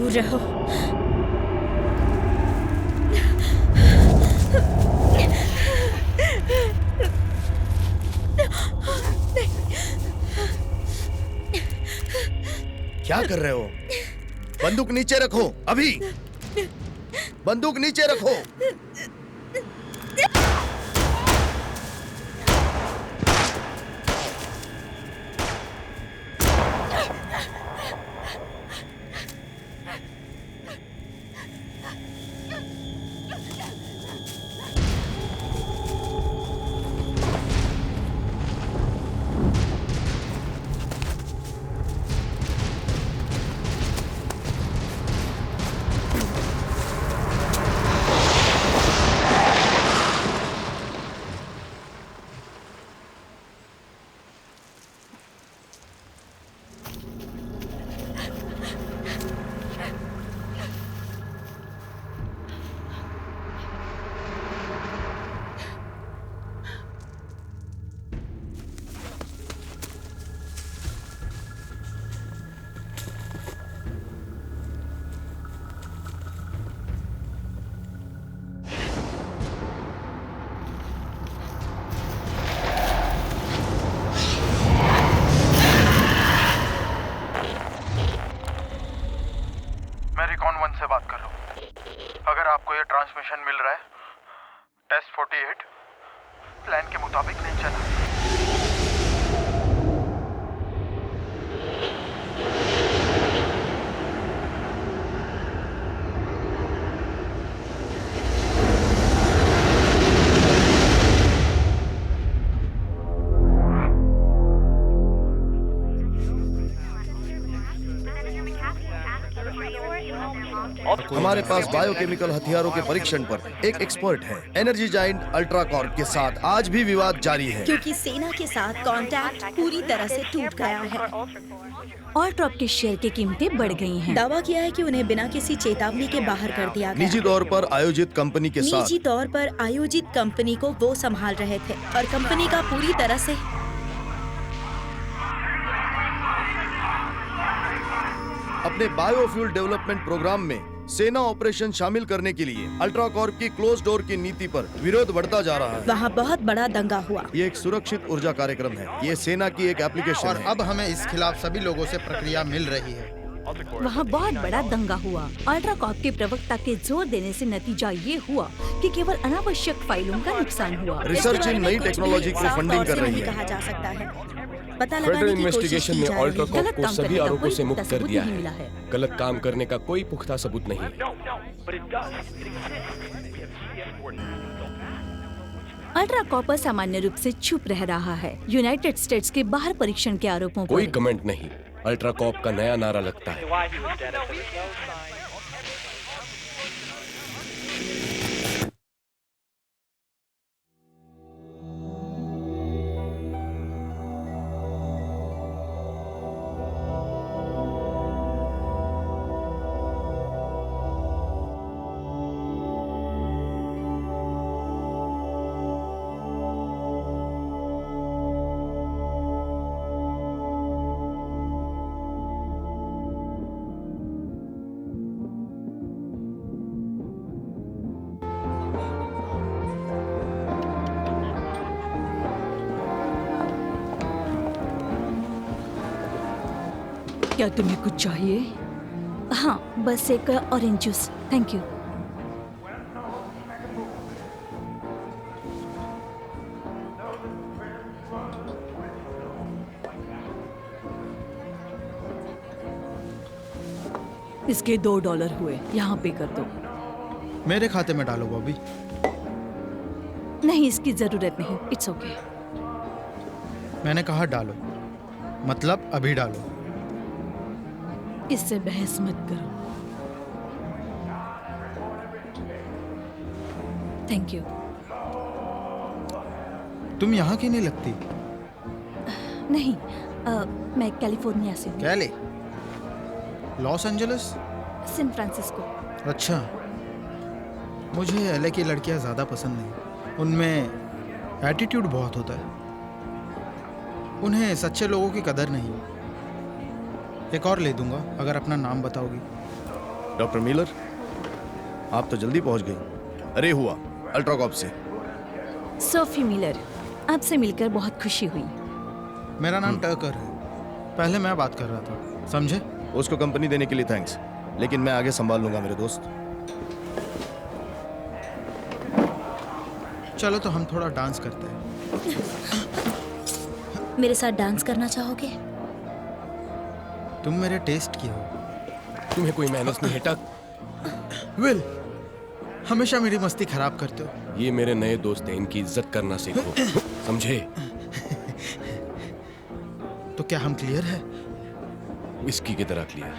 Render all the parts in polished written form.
दूर रहो। क्या कर रहे हो? बंदूक नीचे रखो, अभी बंदूक नीचे रखो। से बात कर रहा हूँ। अगर आपको ये ट्रांसमिशन मिल रहा है, टेस्ट 48 प्लान के मुताबिक नहीं चला। हमारे पास बायोकेमिकल हथियारों के परीक्षण पर एक एक्सपर्ट है। एनर्जी जायंट अल्ट्रा कॉर्प के साथ आज भी विवाद जारी है, क्योंकि सेना के साथ कांटेक्ट पूरी तरह से टूट गया है। अल्ट्रॉप के शेयर की कीमतें बढ़ गई हैं। दावा किया है कि उन्हें बिना किसी चेतावनी के बाहर कर दिया गया। निजी तौर पर आयोजित कंपनी के साथ निजी तौर पर आयोजित कंपनी को वो संभाल रहे थे और कंपनी का पूरी तरह से अपने बायोफ्यूल डेवलपमेंट प्रोग्राम में सेना ऑपरेशन शामिल करने के लिए अल्ट्रा कॉर्प की क्लोज डोर की नीति पर विरोध बढ़ता जा रहा है। वहाँ बहुत बड़ा दंगा हुआ। ये एक सुरक्षित ऊर्जा कार्यक्रम है। ये सेना की एक एप्लीकेशन और है। अब हमें इस खिलाफ सभी लोगों से प्रक्रिया मिल रही है। वहाँ बहुत बड़ा दंगा हुआ। अल्ट्रा कॉर्प के प्रवक्ता के जोर देने से नतीजा ये हुआ कि केवल अनावश्यक फाइलों का नुकसान हुआ। रिसर्च इन नई टेक्नोलॉजी को फंडिंग कर रही कहा है। जा सकता है। पता फेडरल लगाने की कोशिश इन्वेस्टिगेशन की ने जा रही अल्ट्रा है। कॉर्प को सभी आरोपों से मुक्त कर दिया मिला है। है। गलत काम करने का कोई पुख्ता सबूत नहीं। अल्ट्रा कॉर्प सामान्य रूप से चुप रह रहा है। यूनाइटेड स्टेट्स के बाहर परीक्षण के आरोपों कोई पर कमेंट नहीं। अल्ट्रा कॉर्प का नया नारा लगता है, क्या तुम्हें कुछ चाहिए? हाँ, बस एक ऑरेंज जूस, थैंक यू। इसके $2 हुए, यहाँ पे कर दो। मेरे खाते में डालो बॉबी। नहीं, इसकी जरूरत नहीं, इट्स ओके। मैंने कहा डालो, मतलब अभी डालो। इससे बहस मत करो। Thank you. तुम यहाँ की नहीं लगती। नहीं, मैं कैलिफोर्निया से हूँ। Cali? Los Angeles? San Francisco. अच्छा, मुझे एलए की लड़कियाँ ज़्यादा पसंद नहीं। उनमें एटीट्यूड बहुत होता है। उन्हें सच्चे लोगों की कदर नहीं। एक और ले दूंगा अगर अपना नाम बताओगी। डॉक्टर मिलर, आप तो जल्दी पहुंच गई। अरे हुआ अल्ट्राकॉप से। सोफी मिलर, आपसे मिलकर बहुत खुशी हुई। मेरा नाम टर्कर है। पहले मैं बात कर रहा था, समझे? उसको कंपनी देने के लिए थैंक्स, लेकिन मैं आगे संभाल लूंगा मेरे दोस्त। चलो तो हम थोड़ा डांस करते हैं। मेरे साथ डांस करना चाहोगे? तुम मेरे टेस्ट की हो। तुम्हें कोई मेहनत नहीं है टक। विल, हमेशा मेरी मस्ती खराब करते हो। ये मेरे नए दोस्त हैं, इनकी इज्जत करना सीखो, समझे? तो क्या हम क्लियर है? विस्की की तरह क्लियर।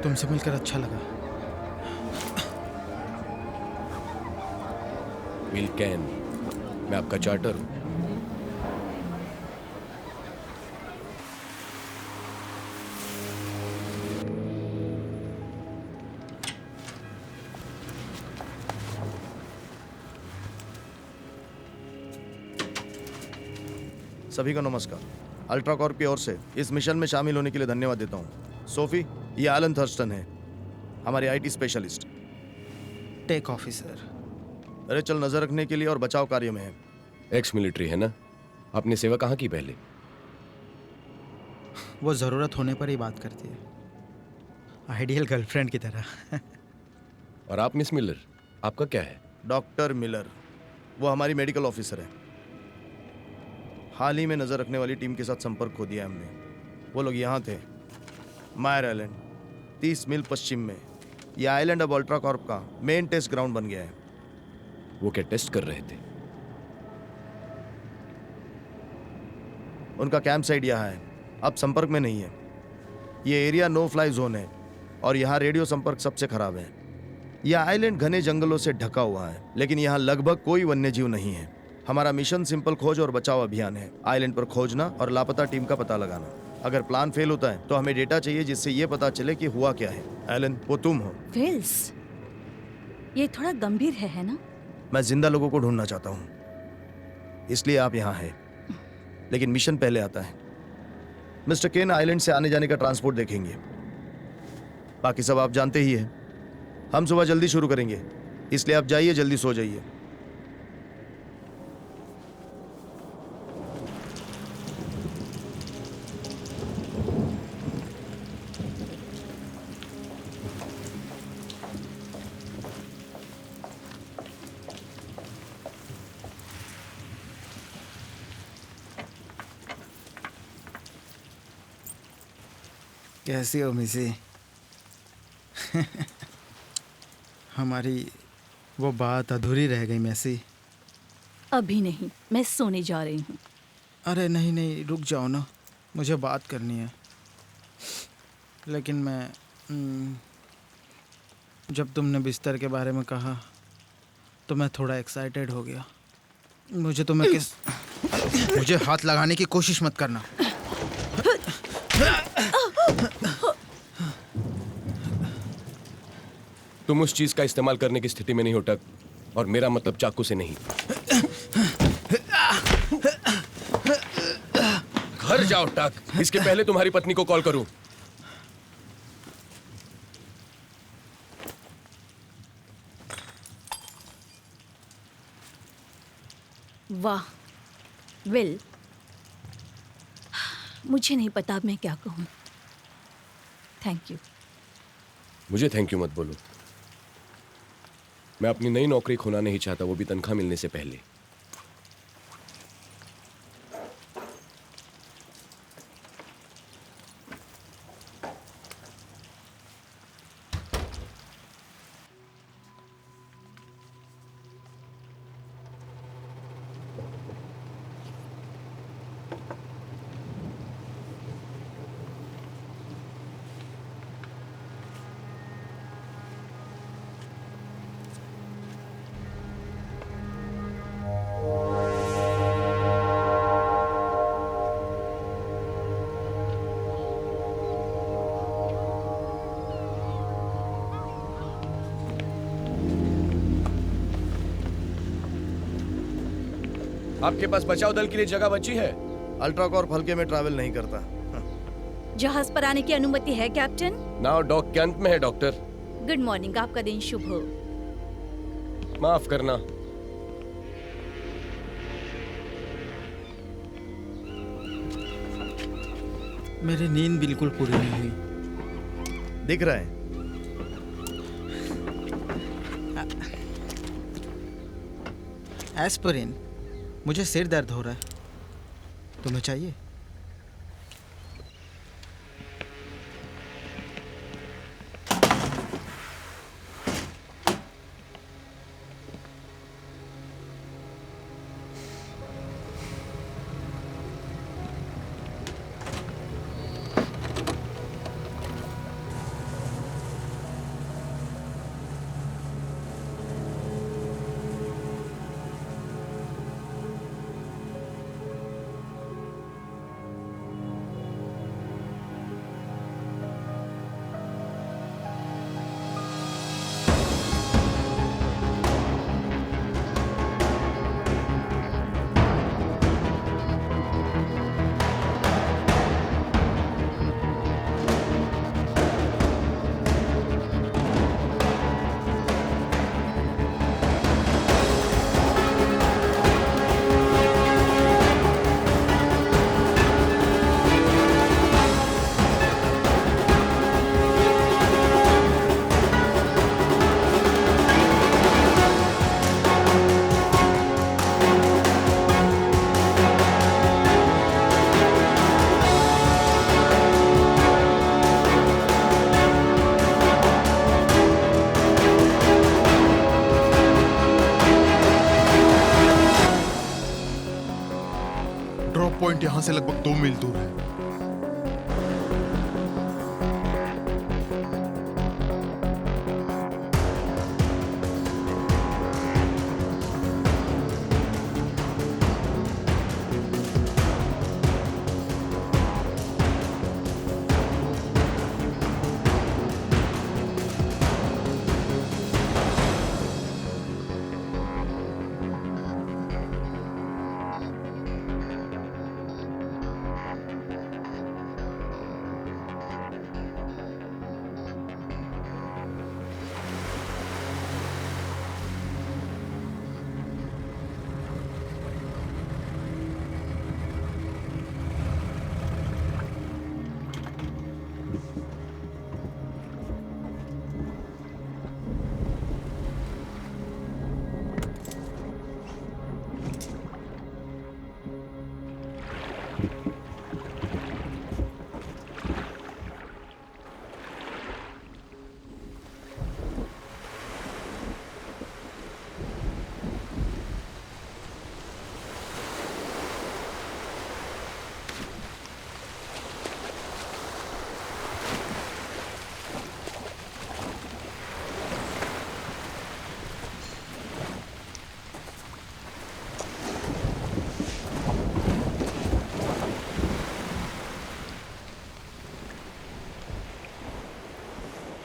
तुमसे मिलकर अच्छा लगा। विल कैन, मैं आपका चार्टर हूं। सभी को नमस्कार। अल्ट्राकॉर्प की ओर से इस मिशन में शामिल होने के लिए धन्यवाद देता हूँ। सोफी, ये एलन थर्स्टन है, हमारे आईटी स्पेशलिस्ट। Take officer. अरे चल नजर रखने के लिए और बचाव कार्य में है। एक्स मिलिट्री है ना? आपने सेवा कहाँ की पहले? वो जरूरत होने पर ही बात करती है, आइडियल गर्लफ्रेंड की तरह। और आप मिस मिलर, आपका क्या है? डॉक्टर मिलर, वो हमारी मेडिकल ऑफिसर है। हाल ही में नजर रखने वाली टीम के साथ संपर्क खो दिया हमने। वो लोग यहाँ थे, मायर आइलैंड, 30 मील पश्चिम में। यह आइलैंड अब अल्ट्राकॉर्प का मेन टेस्ट ग्राउंड बन गया है। वो क्या टेस्ट कर रहे थे? उनका कैंप साइट यहाँ है, अब संपर्क में नहीं है। ये एरिया नो फ्लाई जोन है और यहाँ रेडियो संपर्क सबसे खराब है। यह आइलैंड घने जंगलों से ढका हुआ है, लेकिन यहाँ लगभग कोई वन्यजीव नहीं है। हमारा मिशन सिंपल खोज और बचाव अभियान है, आइलैंड पर खोजना और लापता टीम का पता लगाना। अगर प्लान फेल होता है तो हमें डेटा चाहिए जिससे ये पता चले कि हुआ क्या है। एलन, वो तुम हो। विल्स, ये थोड़ा गंभीर है ना? मैं जिंदा लोगों को ढूंढना चाहता हूँ, इसलिए आप यहाँ हैं, लेकिन मिशन पहले आता है। मिस्टर केन आइलैंड से आने जाने का ट्रांसपोर्ट देखेंगे, बाकी सब आप जानते ही हैं। हम सुबह जल्दी शुरू करेंगे, इसलिए आप जाइए, जल्दी सो जाइए। कैसी हो मिसी? हमारी वो बात अधूरी रह गई मैसी। अभी नहीं, मैं सोने जा रही हूँ। अरे नहीं नहीं, रुक जाओ ना, मुझे बात करनी है। लेकिन मैं जब तुमने बिस्तर के बारे में कहा तो मैं थोड़ा एक्साइटेड हो गया। मुझे हाथ लगाने की कोशिश मत करना। तुम उस चीज का इस्तेमाल करने की स्थिति में नहीं हो टक, और मेरा मतलब चाकू से नहीं। घर जाओ टक, इसके पहले तुम्हारी पत्नी को कॉल करूं। वाह विल, मुझे नहीं पता अब मैं क्या कहूँ। Thank you. मुझे थैंक यू मत बोलो। मैं अपनी नई नौकरी खोना नहीं चाहता, वो भी तनख्वाह मिलने से पहले। आपके पास बचाव दल के लिए जगह बची है? अल्ट्राकॉर्प हल्के में ट्रैवल नहीं करता। जहाज पर आने की अनुमति है कैप्टन? नाव डॉक के अंत में है डॉक्टर। गुड मॉर्निंग, आपका दिन शुभ हो। माफ करना। मेरी नींद बिल्कुल पूरी नहीं हुई। दिख रहा है। एस्पिरिन, मुझे सिर दर्द हो रहा है, तुम्हें चाहिए? ड्रॉप पॉइंट यहाँ से लगभग 2 मील दूर है।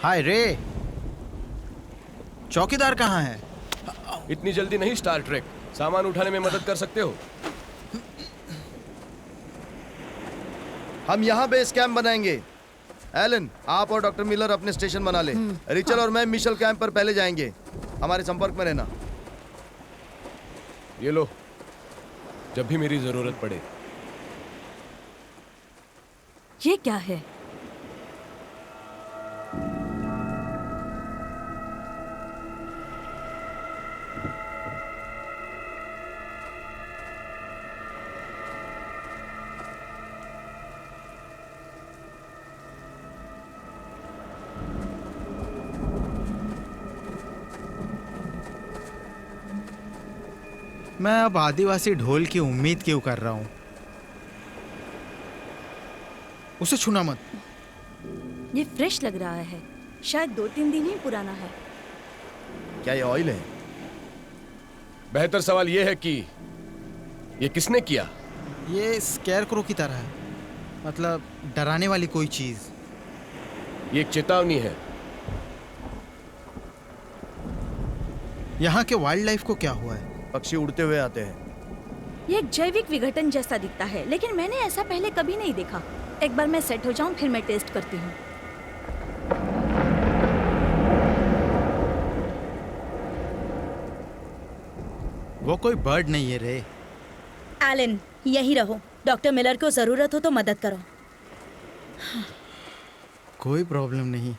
हाय रे, चौकीदार कहाँ है? इतनी जल्दी नहीं स्टार ट्रेक, सामान उठाने में मदद कर सकते हो। हम यहाँ बेस कैंप बनाएंगे। एलन, आप और डॉक्टर मिलर अपने स्टेशन बना ले। रिचल और मैं मिशेल कैंप पर पहले जाएंगे। हमारे संपर्क में रहना। ये लो, जब भी मेरी जरूरत पड़े। ये क्या है? मैं अब आदिवासी ढोल की उम्मीद क्यों कर रहा हूँ? उसे छूना मत। ये फ्रेश लग रहा है, शायद 2-3 दिन ही पुराना है। क्या ये ऑयल है? बेहतर सवाल ये है कि ये किसने किया? ये स्कैरक्रो की तरह है, मतलब डराने वाली कोई चीज। ये एक चेतावनी है। यहाँ के वाइल्ड लाइफ को क्या हुआ है? पक्षी उड़ते हुए आते हैं। ये एक जैविक विघटन जैसा दिखता है, लेकिन मैंने ऐसा पहले कभी नहीं देखा। एक बार मैं सेट हो जाऊं फिर मैं टेस्ट करती हूँ। वो कोई बर्ड नहीं है रे। एलन, यहीं रहो। डॉक्टर मिलर को जरूरत हो तो मदद करो। कोई प्रॉब्लम नहीं।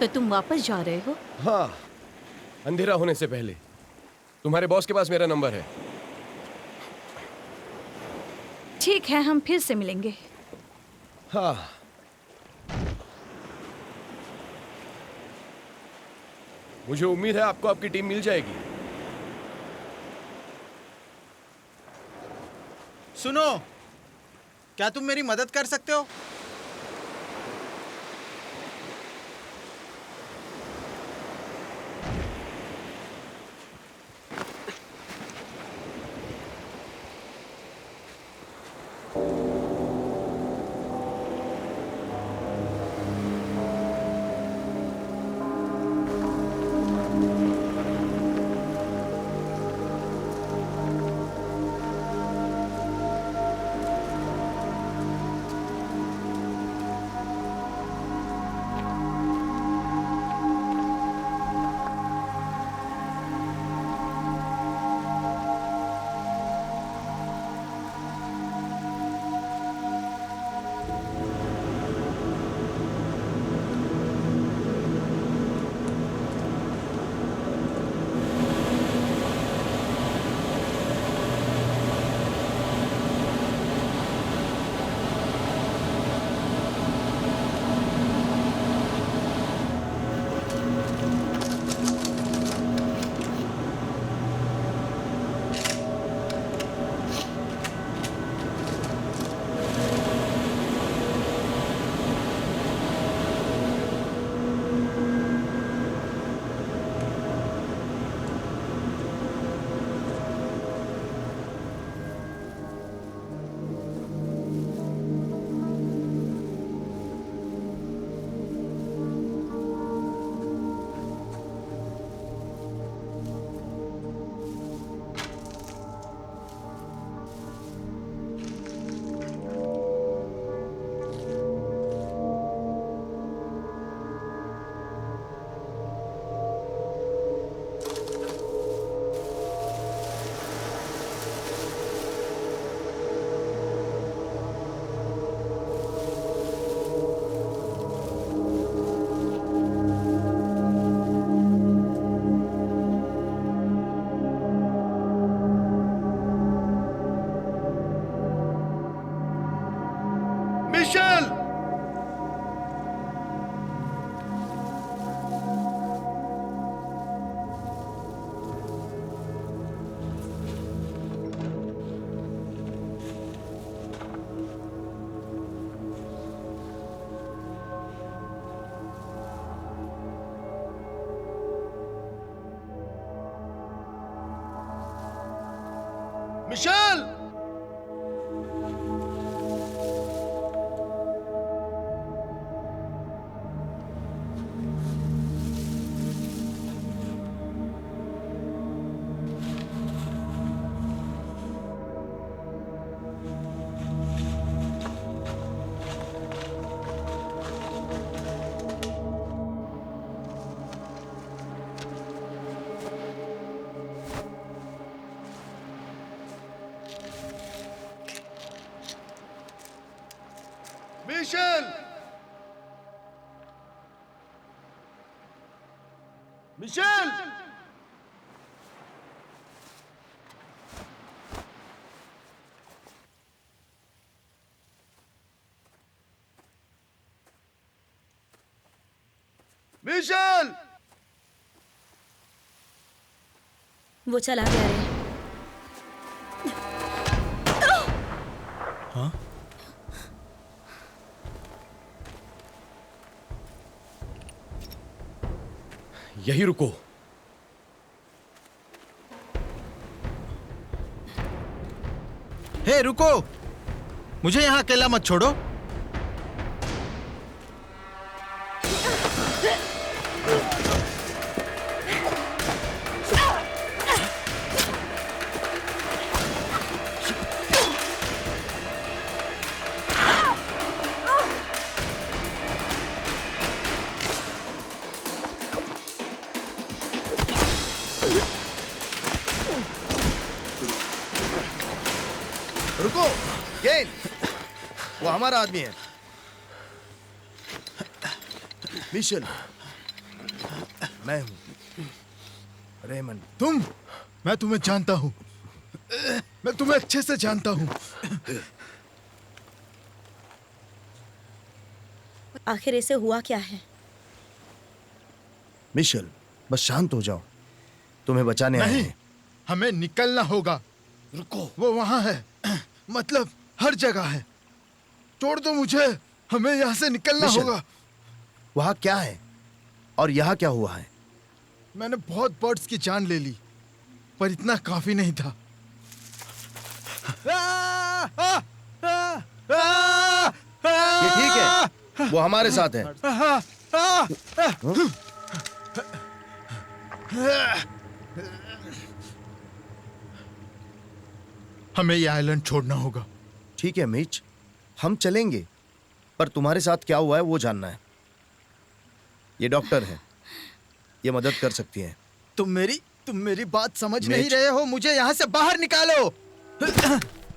तो तुम वापस जा रहे हो? हाँ, अंधेरा होने से पहले। तुम्हारे बॉस के पास मेरा नंबर है। ठीक है, हम फिर से मिलेंगे। हाँ। मुझे उम्मीद है आपको आपकी टीम मिल जाएगी। सुनो, क्या तुम मेरी मदद कर सकते हो? Michelle! Michelle! Michelle! Michelle! Michelle! वो चला गया रे। हाँ? यही रुको। हे रुको, मुझे यहाँ अकेला मत छोड़ो। रुको गेल, वो हमारा आदमी है। मिशेल, मैं हूं रेमंड। तुम? मैं तुम्हें जानता हूँ, मैं तुम्हें अच्छे से जानता हूँ। आखिर इसे हुआ क्या है? मिशेल, बस शांत हो जाओ, तुम्हें बचाने आए नहीं, हैं। हमें निकलना होगा। रुको, वो वहां है, मतलब हर जगह है। छोड़ दो मुझे, हमें यहाँ से निकलना मिशेल। होगा। वहां क्या है और यहाँ क्या हुआ है? मैंने बहुत बर्ड्स की जान ले ली, पर इतना काफी नहीं था। ये ठीक है, वो हमारे साथ है। हमें ये आइलैंड छोड़ना होगा। ठीक है मिच, हम चलेंगे, पर तुम्हारे साथ क्या हुआ है वो जानना है। ये डॉक्टर है, ये मदद कर सकती हैं। तुम मेरी बात समझ मिच। नहीं रहे हो। मुझे यहाँ से बाहर निकालो।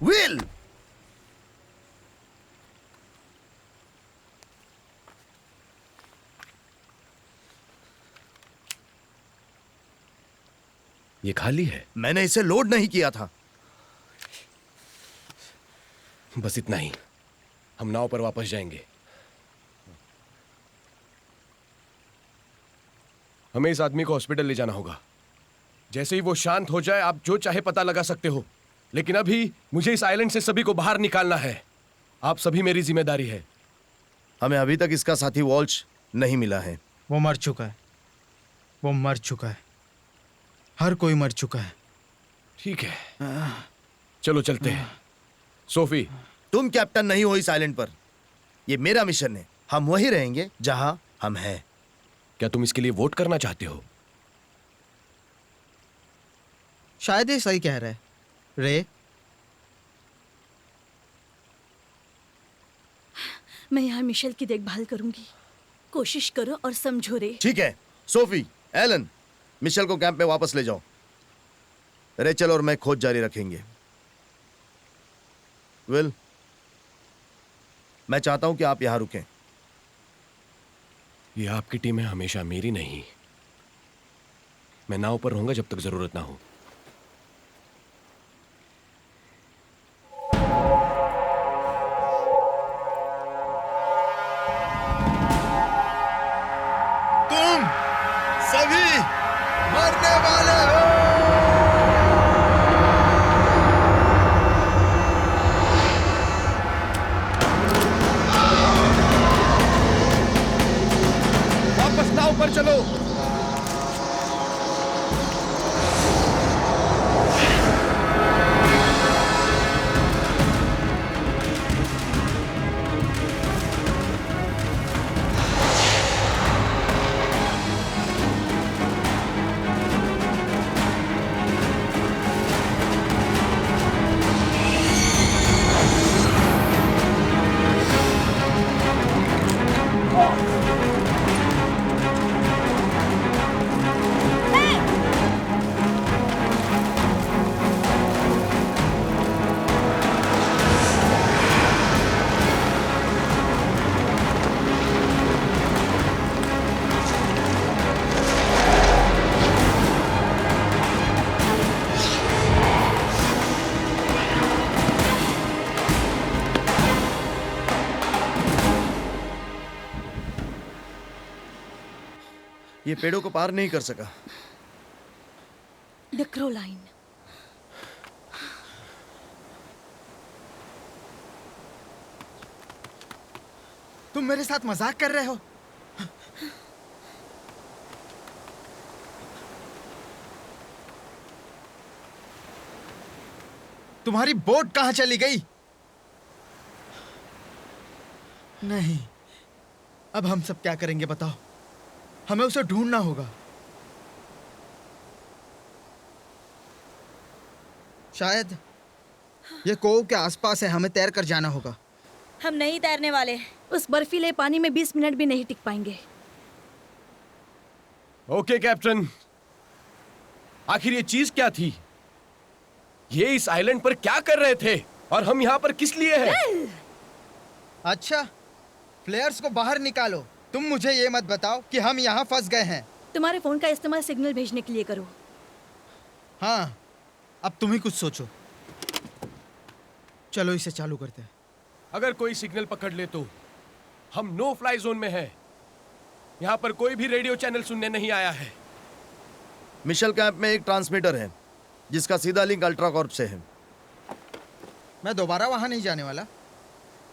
विल, ये खाली है। मैंने इसे लोड नहीं किया था। बस इतना ही, हम नाव पर वापस जाएंगे। हमें इस आदमी को हॉस्पिटल ले जाना होगा। जैसे ही वो शांत हो जाए आप जो चाहे पता लगा सकते हो, लेकिन अभी मुझे इस आइलैंड से सभी को बाहर निकालना है। आप सभी मेरी जिम्मेदारी है। हमें अभी तक इसका साथी वॉल्श नहीं मिला है। वो मर चुका है, वो मर चुका है। हर कोई मर चुका है। ठीक है, चलो चलते हैं। सोफी, तुम कैप्टन नहीं हो इस आइलैंड पर। ये मेरा मिशन है, हम वहीं रहेंगे जहां हम हैं। क्या तुम इसके लिए वोट करना चाहते हो? शायद ये सही कह रहा है रे। मैं यहाँ मिशेल की देखभाल करूंगी। कोशिश करो और समझो रे। ठीक है, सोफी, एलन, मिशेल को कैंप में वापस ले जाओ। रेचल और मैं खोज जारी रखेंगे। विल, मैं चाहता हूं कि आप यहां रुकें। ये आपकी टीम है, हमेशा मेरी नहीं। मैं नाव पर रहूंगा जब तक जरूरत ना हो। तुम सभी मरने वाले हो। वापस नाव पर चलो। ये पेड़ों को पार नहीं कर सका। The crow line. तुम मेरे साथ मजाक कर रहे हो? तुम्हारी बोट कहां चली गई? नहीं, अब हम सब क्या करेंगे बताओ? हमें उसे ढूंढना होगा। शायद ये कोव के आसपास है, हमें तैर कर जाना होगा। हम नहीं तैरने वाले। उस बर्फीले पानी में 20 मिनट भी नहीं टिक पाएंगे। ओके कैप्टन, आखिर ये चीज क्या थी? ये इस आइलैंड पर क्या कर रहे थे? और हम यहाँ पर किस लिए हैं? अच्छा, फ्लेयर्स को बाहर निकालो। तुम मुझे ये मत बताओ कि हम यहाँ फंस गए हैं। तुम्हारे फोन का इस्तेमाल सिग्नल भेजने के लिए करो। हाँ, अब तुम ही कुछ सोचो। चलो इसे चालू करते हैं। अगर कोई सिग्नल पकड़ ले तो हम नो फ्लाई जोन में हैं। यहाँ पर कोई भी रेडियो चैनल सुनने नहीं आया है। मिशेल कैंप में एक ट्रांसमीटर है जिसका सीधा लिंक अल्ट्रा कॉर्प से है। मैं दोबारा वहाँ नहीं जाने वाला।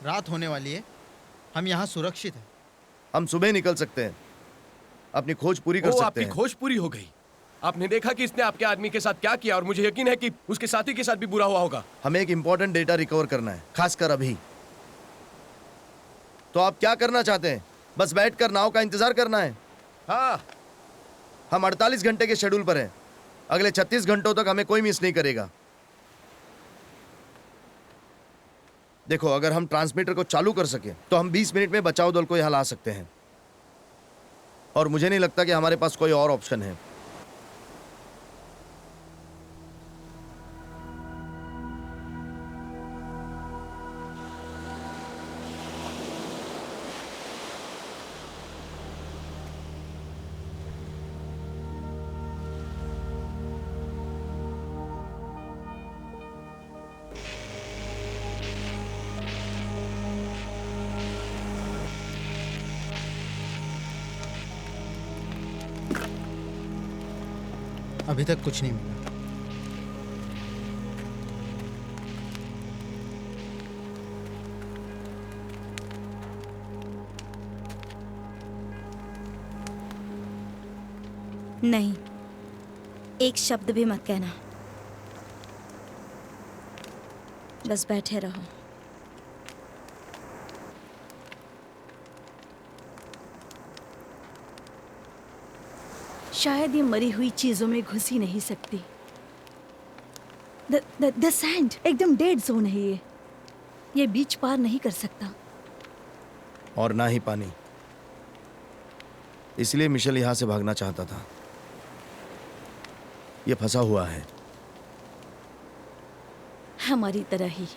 रात होने वाली है, हम यहाँ सुरक्षित हैं। हम सुबह निकल सकते हैं, अपनी खोज पूरी कर ओ, सकते आपकी हैं। खोज पूरी हो गई। आपने देखा कि इसने आपके आदमी के साथ क्या किया और मुझे यकीन है कि उसके साथी के साथ भी बुरा हुआ होगा। हमें एक इंपॉर्टेंट डेटा रिकवर करना है, खासकर अभी। तो आप क्या करना चाहते हैं? बस बैठकर नाव का इंतजार करना है? हाँ, हम 48 घंटे के शेड्यूल पर हैं। अगले 36 घंटों तक हमें कोई मिस नहीं करेगा। देखो, अगर हम ट्रांसमीटर को चालू कर सके तो हम 20 मिनट में बचाव दल को यहाँ ला सकते हैं। और मुझे नहीं लगता कि हमारे पास कोई और ऑप्शन है। अभी तक कुछ नहीं मिला। नहीं, एक शब्द भी मत कहना। बस बैठे रहो। शायद ये मरी हुई चीजों में घुस ही नहीं सकती। द सैंड एकदम डेड जोन है ये बीच पार नहीं कर सकता। और ना ही पानी। इसलिए मिशेल यहाँ से भागना चाहता था। ये फंसा हुआ है। हमारी तरह ही।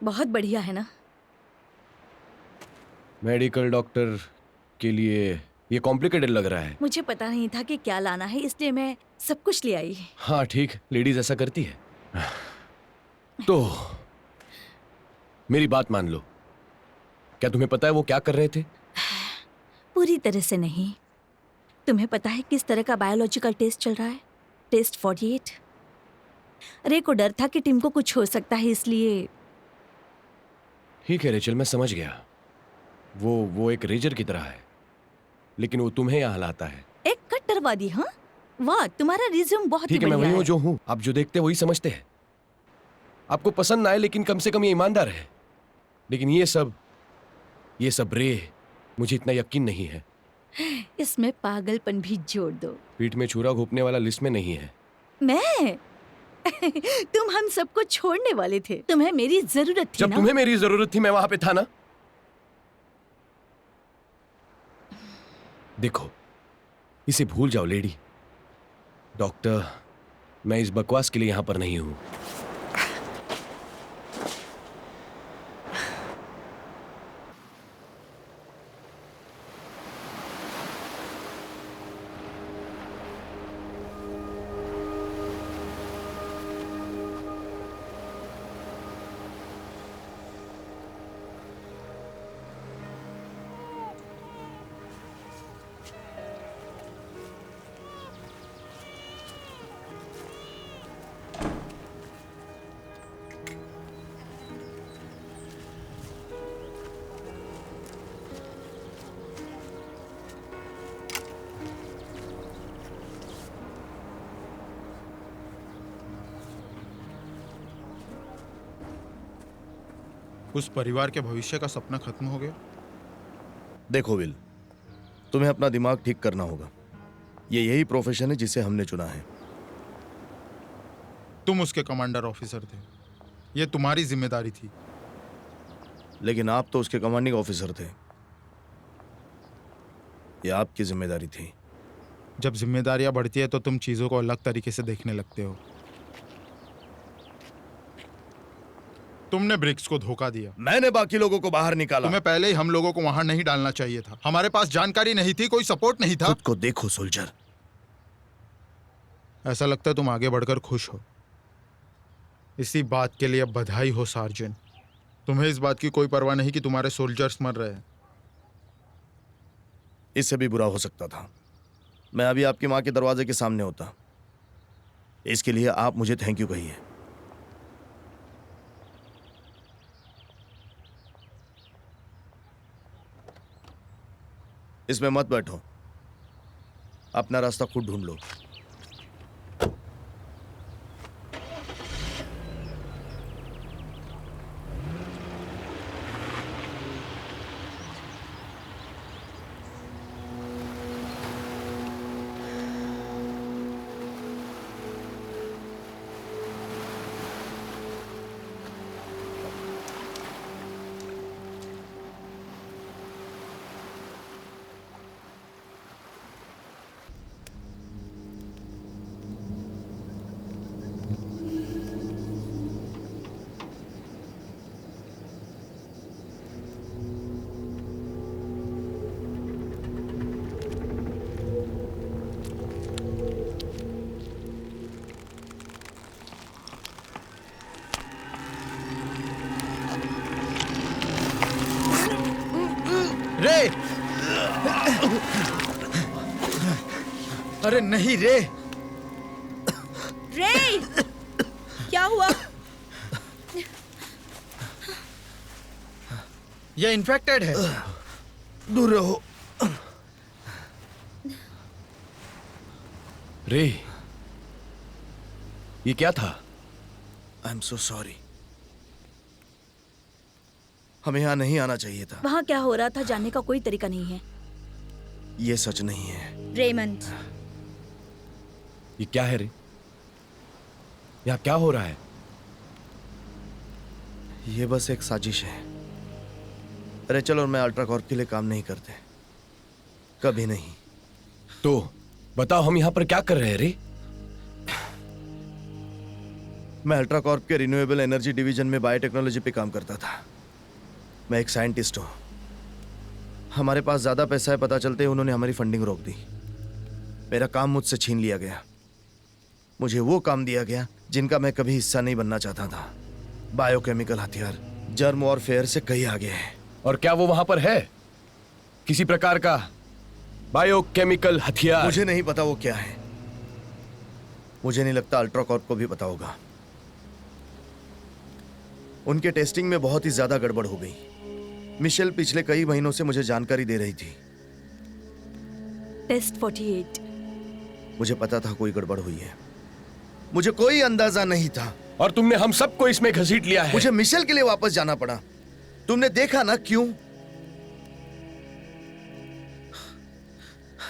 बहुत बढ़िया है ना? मेडिकल डॉक्टर के लिए ये कॉम्प्लिकेटेड लग रहा है। मुझे पता नहीं था कि क्या लाना है, इसलिए मैं सब कुछ ले आई। हाँ ठीक, लेडीज ऐसा करती है। तो मेरी बात मान लो। क्या तुम्हें पता है वो क्या कर रहे थे? पूरी तरह से नहीं। तुम्हें पता है किस तरह का बायोलॉजिकल टेस्ट चल रहा है? टेस्ट 48। रे को डर था कि टीम को कुछ हो सकता है, इसलिए। ठीक है रेचल, मैं समझ गया। वो एक रेजर की तरह है, लेकिन वो तुम्हें यहाँ लाता है। एक कट्टरवादी? हाँ, वाह, तुम्हारा रिज्यूम बहुत ही ठीक है, मैं बढ़िया वही हूँ है। जो हूँ। आप जो देखते हैं वही समझते हैं। आपको पसंद ना आए, लेकिन कम से कम ये ईमानदार है। लेकिन ये सब रे, मुझे इतना यकीन नहीं है। इसमें पागलपन भी जोड़ दो। पीठ में छुरा घोंपने वाला लिस्ट में नहीं है। मैं तुम हम सबको छोड़ने वाले थे। तुम्हें मेरी जरूरत थी जब ना? तुम्हें मेरी जरूरत थी, मैं वहां पे था ना। देखो, इसे भूल जाओ लेडी। डॉक्टर, मैं इस बकवास के लिए यहां पर नहीं हूं। उस परिवार के भविष्य का सपना खत्म हो गया। देखो विल, तुम्हें अपना दिमाग ठीक करना होगा। ये यही प्रोफेशन है जिसे हमने चुना है। तुम उसके कमांडर ऑफिसर थे, ये तुम्हारी जिम्मेदारी थी। लेकिन आप तो उसके कमांडिंग ऑफिसर थे, ये आपकी जिम्मेदारी थी। जब जिम्मेदारियां बढ़ती है तो तुम चीजों को अलग तरीके से देखने लगते हो। तुमने ब्रिक्स को धोखा दिया। मैंने बाकी लोगों को बाहर निकाला। तुम्हें पहले ही हम लोगों को वहां नहीं डालना चाहिए था। हमारे पास जानकारी नहीं थी, कोई सपोर्ट नहीं था। खुद को देखो सोल्जर। ऐसा लगता है तुम आगे बढ़कर खुश हो। इसी बात के लिए बधाई हो सार्जेंट। तुम्हें इस बात की कोई परवाह नहीं कि तुम्हारे सोल्जर्स मर रहे हैं। इससे भी बुरा हो सकता था। मैं अभी आपकी माँ के दरवाजे के सामने होता। इसके लिए आप मुझे थैंक यू कहिए। इसमें मत बैठो, अपना रास्ता खुद ढूंढ लो। रे! अरे नहीं रे! रे, क्या हुआ? ये इन्फेक्टेड है। दूर रहो। रे, ये क्या था? I am so sorry. हमें यहाँ नहीं आना चाहिए था। वहाँ क्या हो रहा था जानने का कोई तरीका नहीं है। ये सच नहीं है। रेमंड, ये क्या है रे? यहाँ क्या हो रहा है? ये बस एक साजिश है। रेचल और मैं अल्ट्राकॉर्प के लिए काम नहीं करते, कभी नहीं। तो बताओ हम यहाँ पर क्या कर रहे हैं रे? मैं अल्ट्राकॉर्प के रिन्यूएबल एनर्जी डिवीजन में बायोटेक्नोलॉजी पे काम करता था। मैं एक साइंटिस्ट हूँ। हमारे पास ज़्यादा पैसा है पता चलते ही उन्होंने हमारी फंडिंग रोक दी। मेरा काम मुझसे छीन लिया गया। मुझे वो काम दिया गया जिनका मैं कभी हिस्सा नहीं बनना चाहता था। बायोकेमिकल हथियार, जर्म वॉरफेयर से कहीं आगे है। और क्या वो वहां पर है? किसी प्रकार का बायोकेमिकल हथियार? मुझे नहीं पता वो क्या है। मुझे नहीं लगता अल्ट्राकॉर्प को भी पता होगा। उनके टेस्टिंग में बहुत ही ज्यादा गड़बड़ हो गई। मिशेल पिछले कई महीनों से मुझे जानकारी दे रही थी। टेस्ट 48। मुझे पता था कोई गड़बड़ हुई है। मुझे कोई अंदाजा नहीं था। और तुमने हम सबको इसमें घसीट लिया है। मुझे मिशेल के लिए वापस जाना पड़ा। तुमने देखा ना क्यों?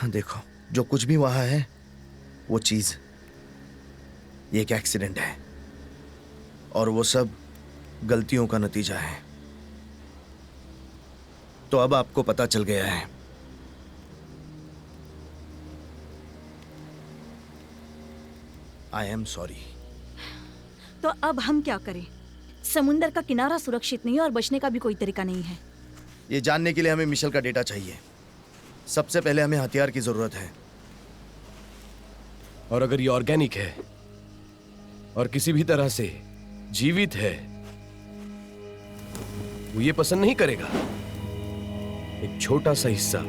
देखो, जो कुछ भी वहां है वो चीज, ये एक एक्सीडेंट है और वो सब गलतियों का नतीजा है। तो अब आपको पता चल गया है। I am sorry. तो अब हम क्या करें? समुंदर का किनारा सुरक्षित नहीं है और बचने का भी कोई तरीका नहीं है। ये जानने के लिए हमें मिशेल का डेटा चाहिए। सबसे पहले हमें हथियार की जरूरत है। और अगर ये ऑर्गेनिक है और किसी भी तरह से जीवित है, वो ये पसंद नहीं करेगा। एक छोटा सा हिस्सा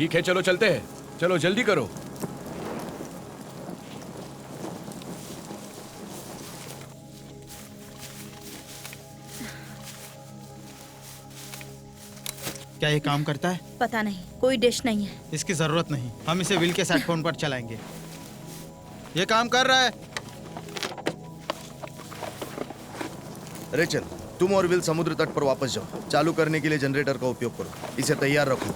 ठीक है, चलो चलते हैं। चलो जल्दी करो। क्या ये काम करता है? पता नहीं, कोई डिश नहीं है। इसकी जरूरत नहीं, हम इसे विल के सेट फोन पर चलाएंगे। ये काम कर रहा है। रेचल, तुम और विल समुद्र तट पर वापस जाओ। चालू करने के लिए जनरेटर का उपयोग करो। इसे तैयार रखो।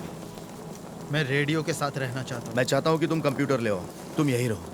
मैं रेडियो के साथ रहना चाहता हूँ। मैं चाहता हूँ कि तुम कंप्यूटर ले आओ। तुम यहीं रहो।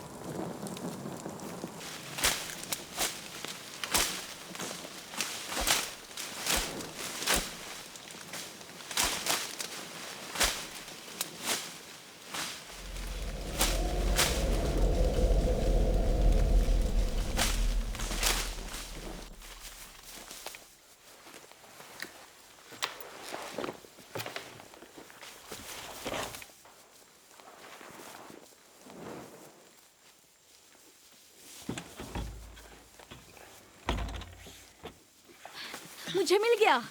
मुझे मिल गया।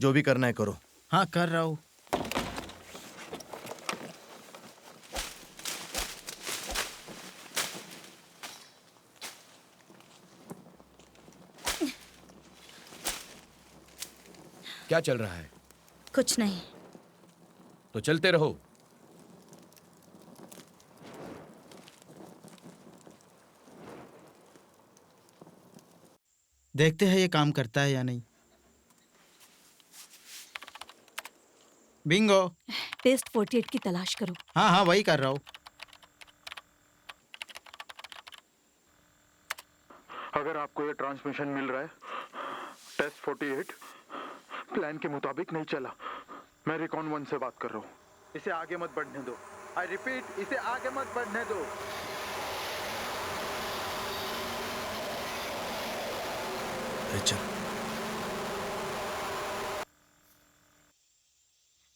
जो भी करना है करो। हाँ, कर रहा हूँ। क्या चल रहा है? कुछ नहीं। तो चलते रहो। देखते हैं ये काम करता है या नहीं। बिंगो। टेस्ट 48 की तलाश करो। हाँ हाँ, वही कर रहा हूँ। अगर आपको ये ट्रांसमिशन मिल रहा है, टेस्ट 48 प्लान के मुताबिक नहीं चला। मैं रिकॉन 1 से बात कर रहा हूँ। इसे आगे मत बढ़ने दो। आई रिपीट, इसे आगे मत बढ़ने दो। रेचल,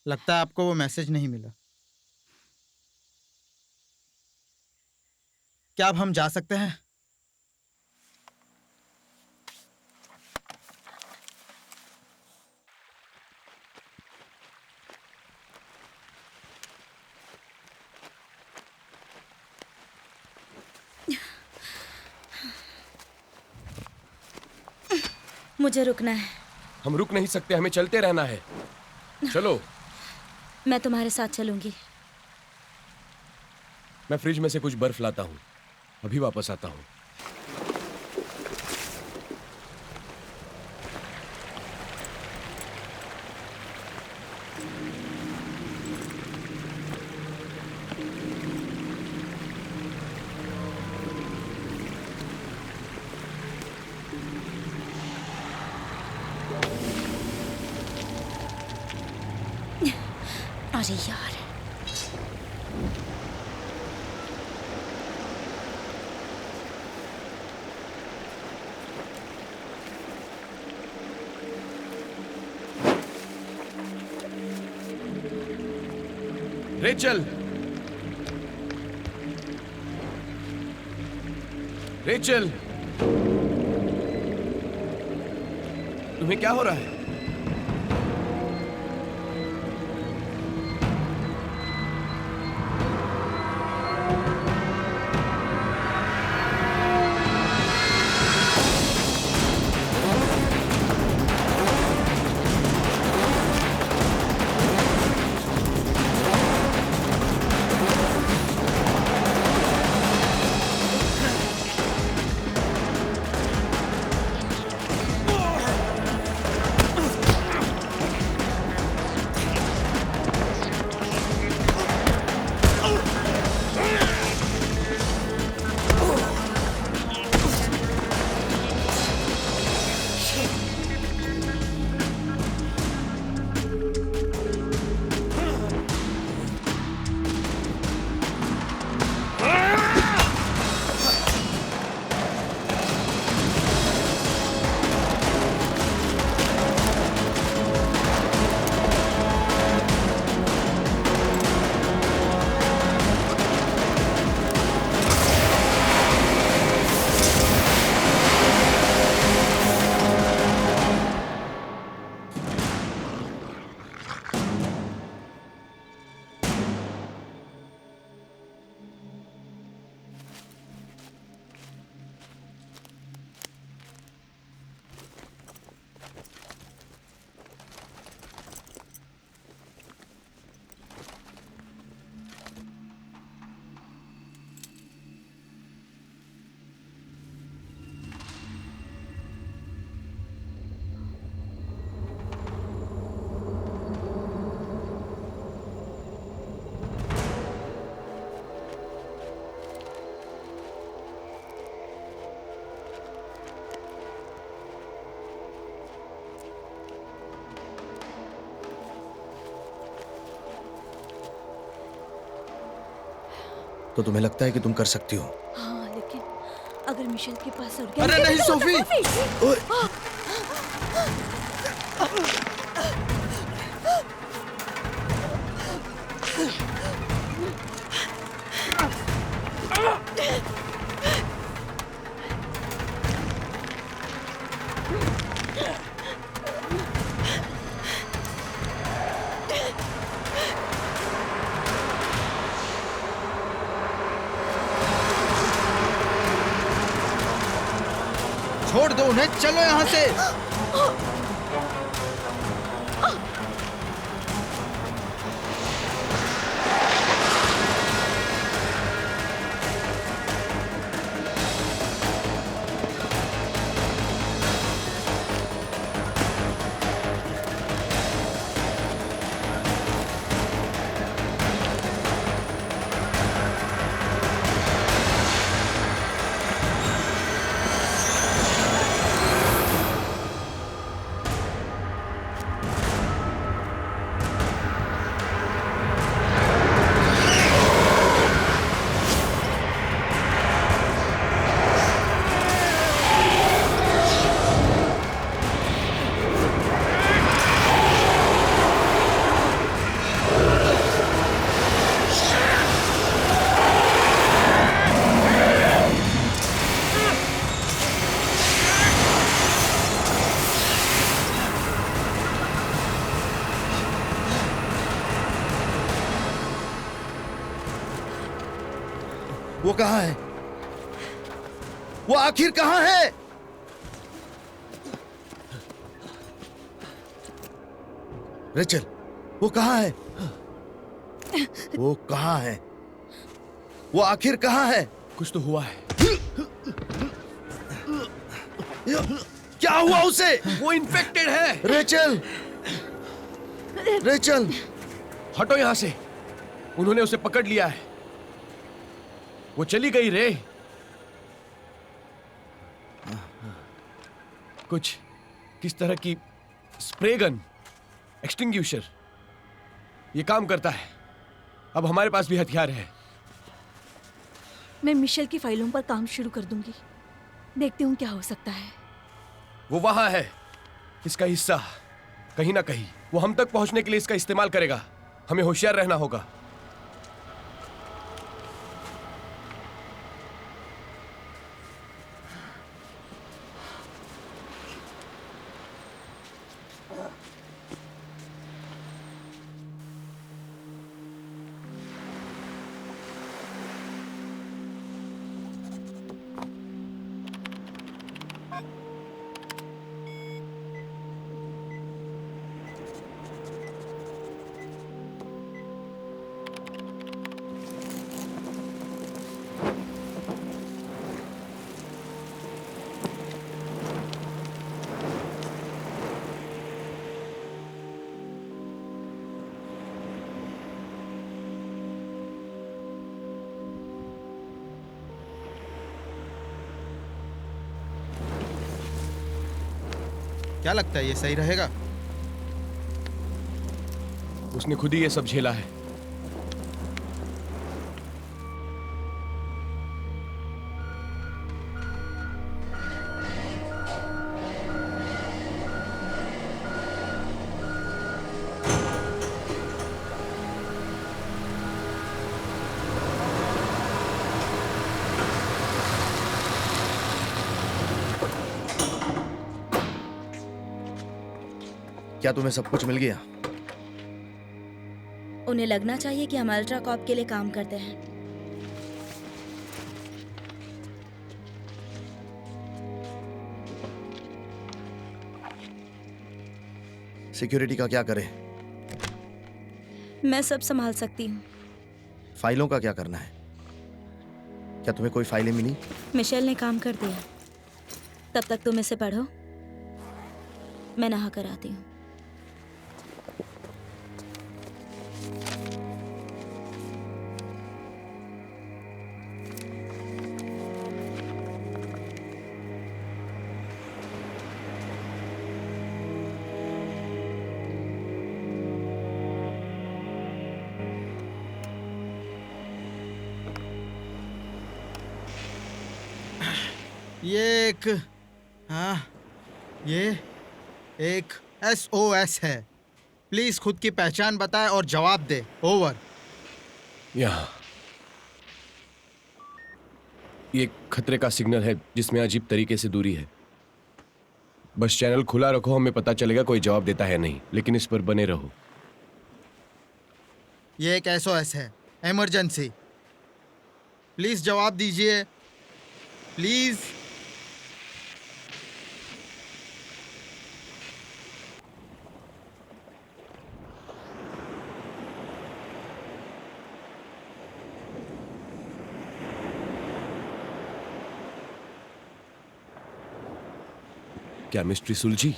लगता है आपको वो मैसेज नहीं मिला। क्या अब हम जा सकते हैं? मुझे रुकना है। हम रुक नहीं सकते, हमें चलते रहना है। चलो। मैं तुम्हारे साथ चलूंगी। मैं फ्रिज में से कुछ बर्फ लाता हूँ, अभी वापस आता हूँ। अरे यार, रेचल, रेचल, तुम्हें क्या हो रहा है? तो तुम्हें लगता है कि तुम कर सकती हो? हाँ, लेकिन अगर मिशेल के पास अड़ गया। अरे नहीं सोफी। ओए, छोड़ दो उन्हें, चलो यहाँ से। वो कहाँ है? वो आखिर कहाँ है? रेचल, वो कहाँ है? वो कहाँ है? वो आखिर कहाँ है? कुछ तो हुआ है। क्या हुआ उसे? वो इन्फेक्टेड है। रेचल, रेचल, हटो यहाँ से। उन्होंने उसे पकड़ लिया है। वो चली गई रे। कुछ किस तरह की स्प्रे गन, एक्सटिंग्विशर, ये काम करता है। अब हमारे पास भी हथियार है। मैं मिशेल की फाइलों पर काम शुरू कर दूंगी। देखती हूँ क्या हो सकता है। वो वहां है। इसका हिस्सा कहीं ना कहीं वो हम तक पहुंचने के लिए इसका इस्तेमाल करेगा। हमें होशियार रहना होगा। क्या लगता है ये सही रहेगा? उसने खुद ही ये सब झेला है। क्या तुम्हें सब कुछ मिल गया? उन्हें लगना चाहिए कि हम अल्ट्रा कॉप के लिए काम करते हैं। सिक्योरिटी का क्या करें? मैं सब संभाल सकती हूँ। फाइलों का क्या करना है? क्या तुम्हें कोई फाइलें मिली? मिशेल ने काम कर दिया। तब तक तुम इसे पढ़ो, मैं नहा कर आती हूँ। ये एक हाँ ये एक SOS है। प्लीज खुद की पहचान बताए और जवाब दे। ओवर। यहाँ ये खतरे का सिग्नल है जिसमें अजीब तरीके से दूरी है। बस चैनल खुला रखो, हमें पता चलेगा कोई जवाब देता है नहीं, लेकिन इस पर बने रहो। ये एक SOS है, इमरजेंसी। प्लीज जवाब दीजिए, प्लीज। क्या मिस्ट्री सुलझी?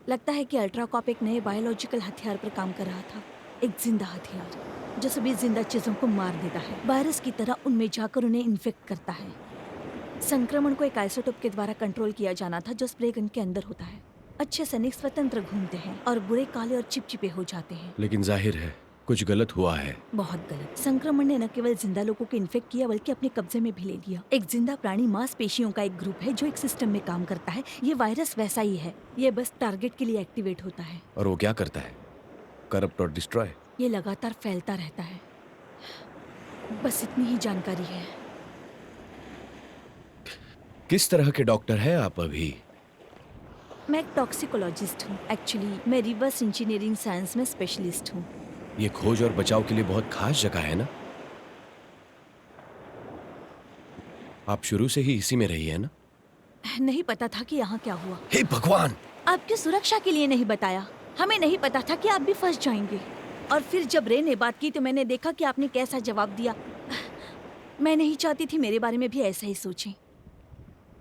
लगता है कि अल्ट्राकॉप एक नए बायोलॉजिकल हथियार पर काम कर रहा था। एक जिंदा हथियार जो सभी जिंदा चीजों को मार देता है, वायरस की तरह उनमें जाकर उन्हें इन्फेक्ट करता है। संक्रमण को एक आइसोटोप के द्वारा कंट्रोल किया जाना था जो स्प्रे गन के अंदर होता है। अच्छे सैनिक स्वतंत्र घूमते हैं और बुरे काले और चिपचिपे हो जाते हैं। लेकिन जाहिर है कुछ गलत हुआ है। बहुत गलत। संक्रमण ने न केवल जिंदा लोगों को इन्फेक्ट किया बल्कि अपने कब्जे में भी ले लिया। एक जिंदा प्राणी मांसपेशियों का एक ग्रुप है जो एक सिस्टम में काम करता है। ये वायरस वैसा ही है, ये बस टारगेट के लिए एक्टिवेट होता है। और वो क्या करता है? करप्ट और डिस्ट्रॉय? ये लगातार फैलता रहता है। बस इतनी ही जानकारी है। किस तरह के डॉक्टर हैं आप अभी? मैं एक टॉक्सिकोलॉजिस्ट हूँ। एक्चुअली मैं रिवर्स इंजीनियरिंग साइंस में स्पेशलिस्ट हूँ। ये खोज और बचाव के लिए बहुत खास जगह है ना? आप शुरू से ही इसी में रही है ना? नहीं पता था कि यहाँ क्या हुआ। हे भगवान! आपकी सुरक्षा के लिए नहीं बताया। हमें नहीं पता था कि आप भी फंस जाएंगे। और फिर जब रे ने बात की तो मैंने देखा कि आपने कैसा जवाब दिया। मैं नहीं चाहती थी मेरे बारे में भी ऐसा ही सोचें।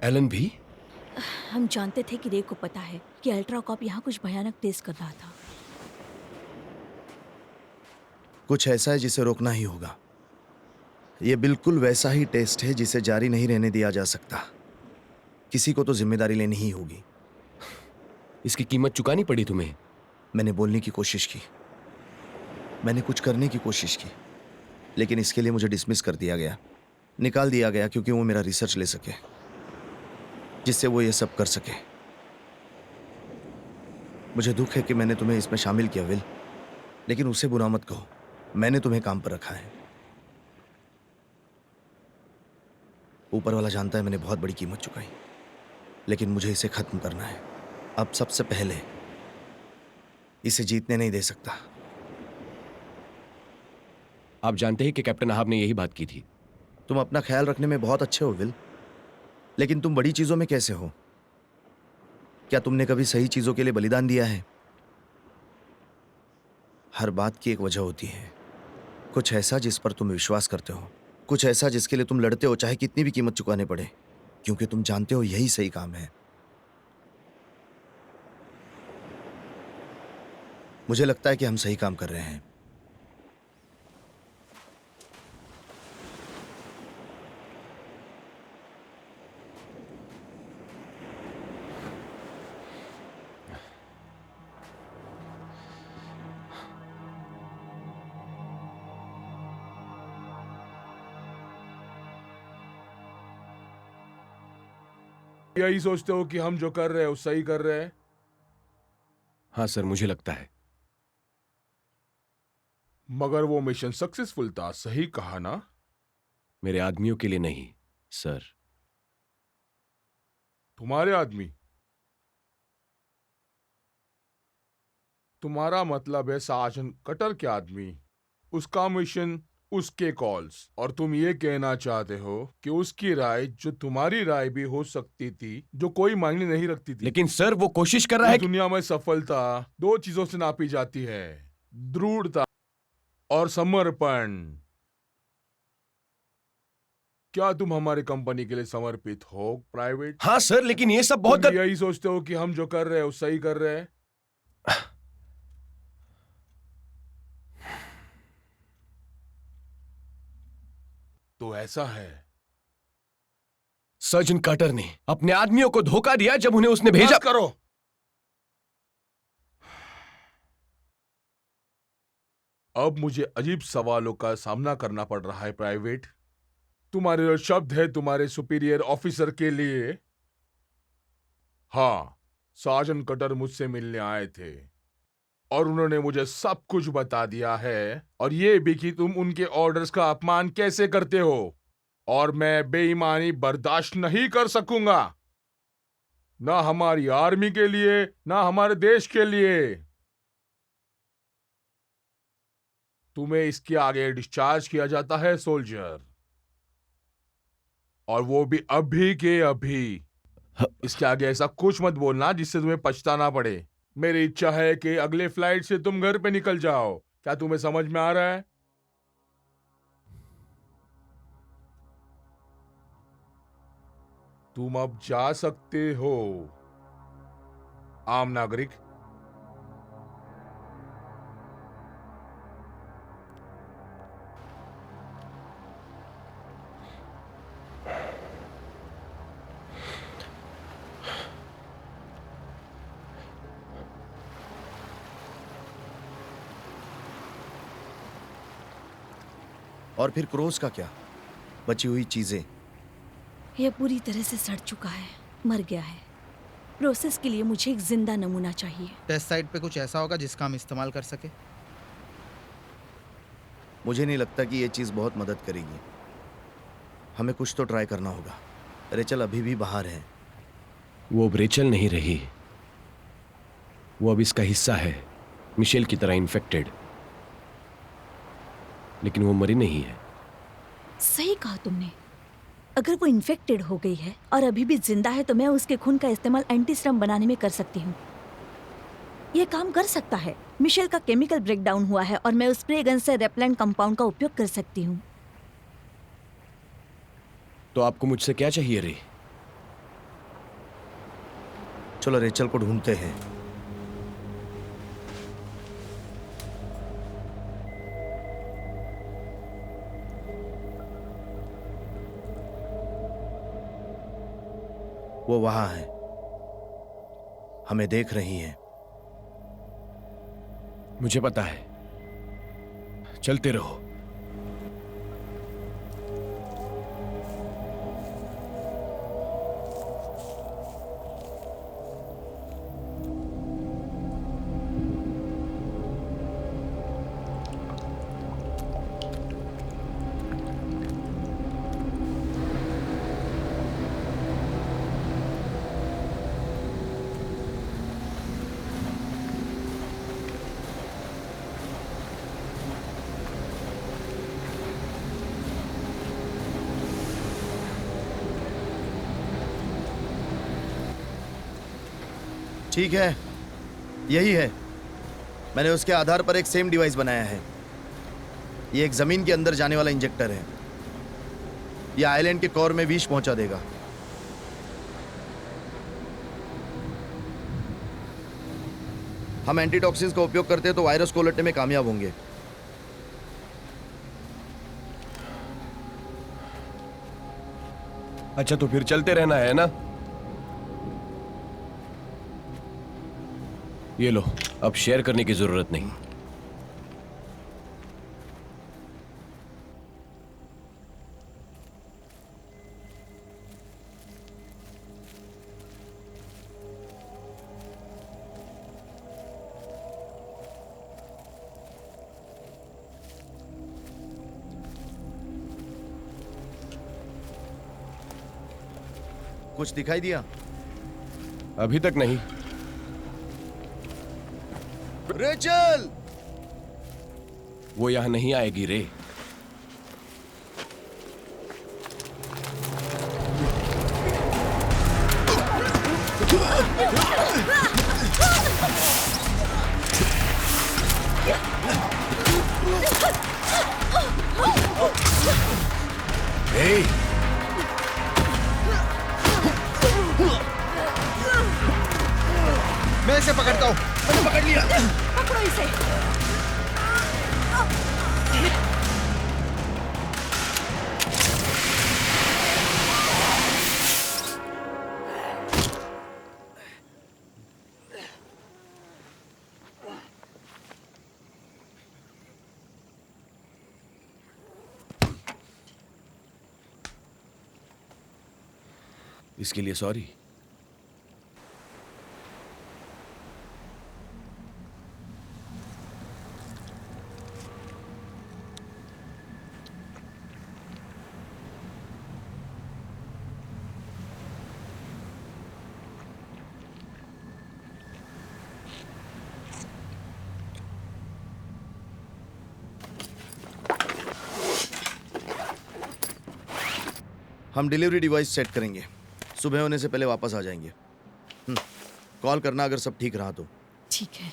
एलन भी? हम जानते थे कि रे को पता है कि अल्ट्राकॉप यहाँ कुछ भयानक टेस्ट कर रहा था। कुछ ऐसा है जिसे रोकना ही होगा। ये बिल्कुल वैसा ही टेस्ट है जिसे जारी नहीं रहने दिया जा सकता। किसी को तो जिम्मेदारी लेनी ही होगी। इसकी कीमत चुकानी पड़ी तुम्हें। मैंने बोलने की कोशिश की, मैंने कुछ करने की कोशिश की, लेकिन इसके लिए मुझे डिसमिस कर दिया गया, निकाल दिया गया, क्योंकि वो मेरा रिसर्च ले सके, जिससे वो ये सब कर सके। मुझे दुख है कि मैंने तुम्हें इसमें शामिल किया विल, लेकिन उसे बुरा मत कहो। मैंने तुम्हें काम पर रखा है। ऊपर वाला जानता है मैंने बहुत बड़ी कीमत चुकाई, लेकिन मुझे इसे खत्म करना है। अब सबसे पहले इसे जीतने नहीं दे सकता। आप जानते हैं कि कैप्टन अहाब ने यही बात की थी। तुम अपना ख्याल रखने में बहुत अच्छे हो विल, लेकिन तुम बड़ी चीजों में कैसे हो? क्या तुमने कभी सही चीजों के लिए बलिदान दिया है? हर बात की एक वजह होती है, कुछ ऐसा जिस पर तुम विश्वास करते हो, कुछ ऐसा जिसके लिए तुम लड़ते हो, चाहे कितनी भी कीमत चुकाने पड़े, क्योंकि तुम जानते हो यही सही काम है। मुझे लगता है कि हम सही काम कर रहे हैं। यही सोचते हो कि हम जो कर रहे हैं वो सही कर रहे हैं? हाँ सर, मुझे लगता है। मगर वो मिशन सक्सेसफुल था, सही कहा ना? मेरे आदमियों के लिए नहीं सर। तुम्हारे आदमी? तुम्हारा मतलब है साजन कटर के आदमी, उसका मिशन, उसके कॉल्स, और तुम ये कहना चाहते हो कि उसकी राय जो तुम्हारी राय भी हो सकती थी, जो कोई मायने नहीं रखती थी। लेकिन सर वो कोशिश कर रहा है इस दुनिया में सफलता दो चीजों से नापी जाती है, दृढ़ता और समर्पण। क्या तुम हमारी कंपनी के लिए समर्पित हो, प्राइवेट? हाँ सर, लेकिन ये सब बहुत तुम यही सोचते हो कि हम जो कर रहे हैं वो सही कर रहे हैं? तो ऐसा है। सर्जन कार्टर ने अपने आदमियों को धोखा दिया जब उन्हें उसने भेजा। बस करो। अब मुझे अजीब सवालों का सामना करना पड़ रहा है, प्राइवेट। तुम्हारे जो शब्द है तुम्हारे सुपीरियर ऑफिसर के लिए, हाँ, साजन कटर मुझसे मिलने आए थे और उन्होंने मुझे सब कुछ बता दिया है, और ये भी कि तुम उनके ऑर्डर्स का अपमान कैसे करते हो, और मैं बेईमानी बर्दाश्त नहीं कर सकूंगा, ना हमारी आर्मी के लिए ना हमारे देश के लिए। तुम्हें इसके आगे डिस्चार्ज किया जाता है सोल्जर, और वो भी अभी के अभी। इसके आगे ऐसा कुछ मत बोलना जिससे तुम्हें पछताना पड़े। मेरी इच्छा है कि अगले फ्लाइट से तुम घर पे निकल जाओ। क्या तुम्हें समझ में आ रहा है? तुम अब जा सकते हो, आम नागरिक। और फिर क्रोस का क्या? बची हुई चीजें? यह पूरी तरह से सड़ चुका है, मर गया है। प्रोसेस के लिए मुझे एक जिंदा नमूना चाहिए। टेस्ट साइट पे कुछ ऐसा होगा जिसका हम इस्तेमाल कर सके? मुझे नहीं लगता कि ये चीज बहुत मदद करेगी। हमें कुछ तो ट्राई करना होगा। रेचल अभी भी बाहर है। वो अब रेचल नहीं रही, वो अब इसका हिस्सा है, मिशेल की तरह इन्फेक्टेड। लेकिन वो मरी नहीं है। सही कहा तुमने। अगर वो इन्फेक्टेड हो गई है और अभी भी जिंदा है तो मैं उसके खून का इस्तेमाल एंटीस्टम बनाने में कर सकती हूँ। ये काम कर सकता है। मिशेल का केमिकल ब्रेकडाउन हुआ है और मैं उस स्प्रे गन से रेपलेंट कंपाउंड का उपयोग कर सकती हूँ। तो आपको मुझसे क्या चाहिए रे? चलो रेचल को ढूंढते हैं। वो वहां है, हमें देख रही है। मुझे पता है, चलते रहो। ठीक है, यही है। मैंने उसके आधार पर एक सेम डिवाइस बनाया है। ये एक जमीन के अंदर जाने वाला इंजेक्टर है। यह आइलैंड के कोर में विष पहुंचा देगा। हम एंटीटॉक्सिन्स का उपयोग करते हैं तो वायरस को उलटने में कामयाब होंगे। अच्छा, तो फिर चलते रहना है ना? ये लो, अब शेयर करने की जरूरत नहीं। कुछ दिखाई दिया? अभी तक नहीं। रेचल! वो यहां नहीं आएगी रे। Hey! मैं इसे पकड़ता हूँ। मैंने पकड़ लिया। पकड़ो इसे। इसके लिए सॉरी। हम डिलीवरी डिवाइस सेट करेंगे, सुबह होने से पहले वापस आ जाएंगे। कॉल करना अगर सब ठीक रहा तो। ठीक है।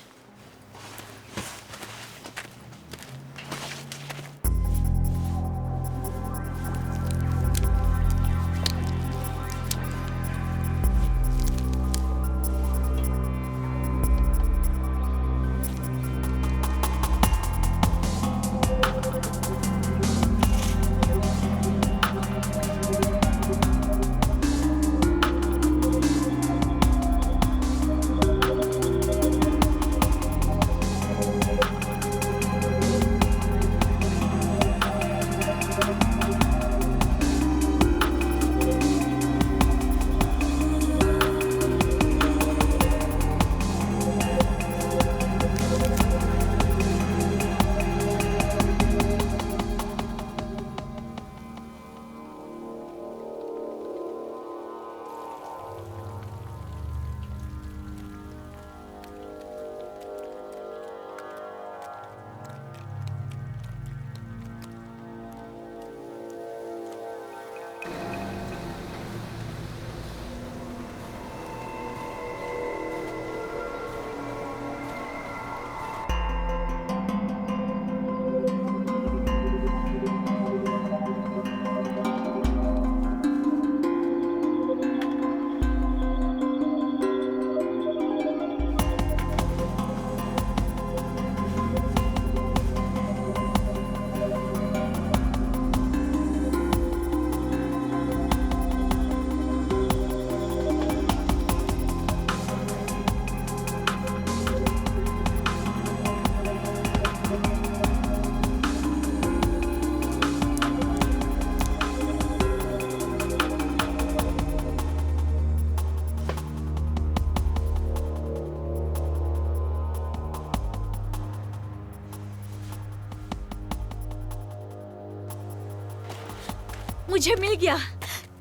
मुझे मिल गया।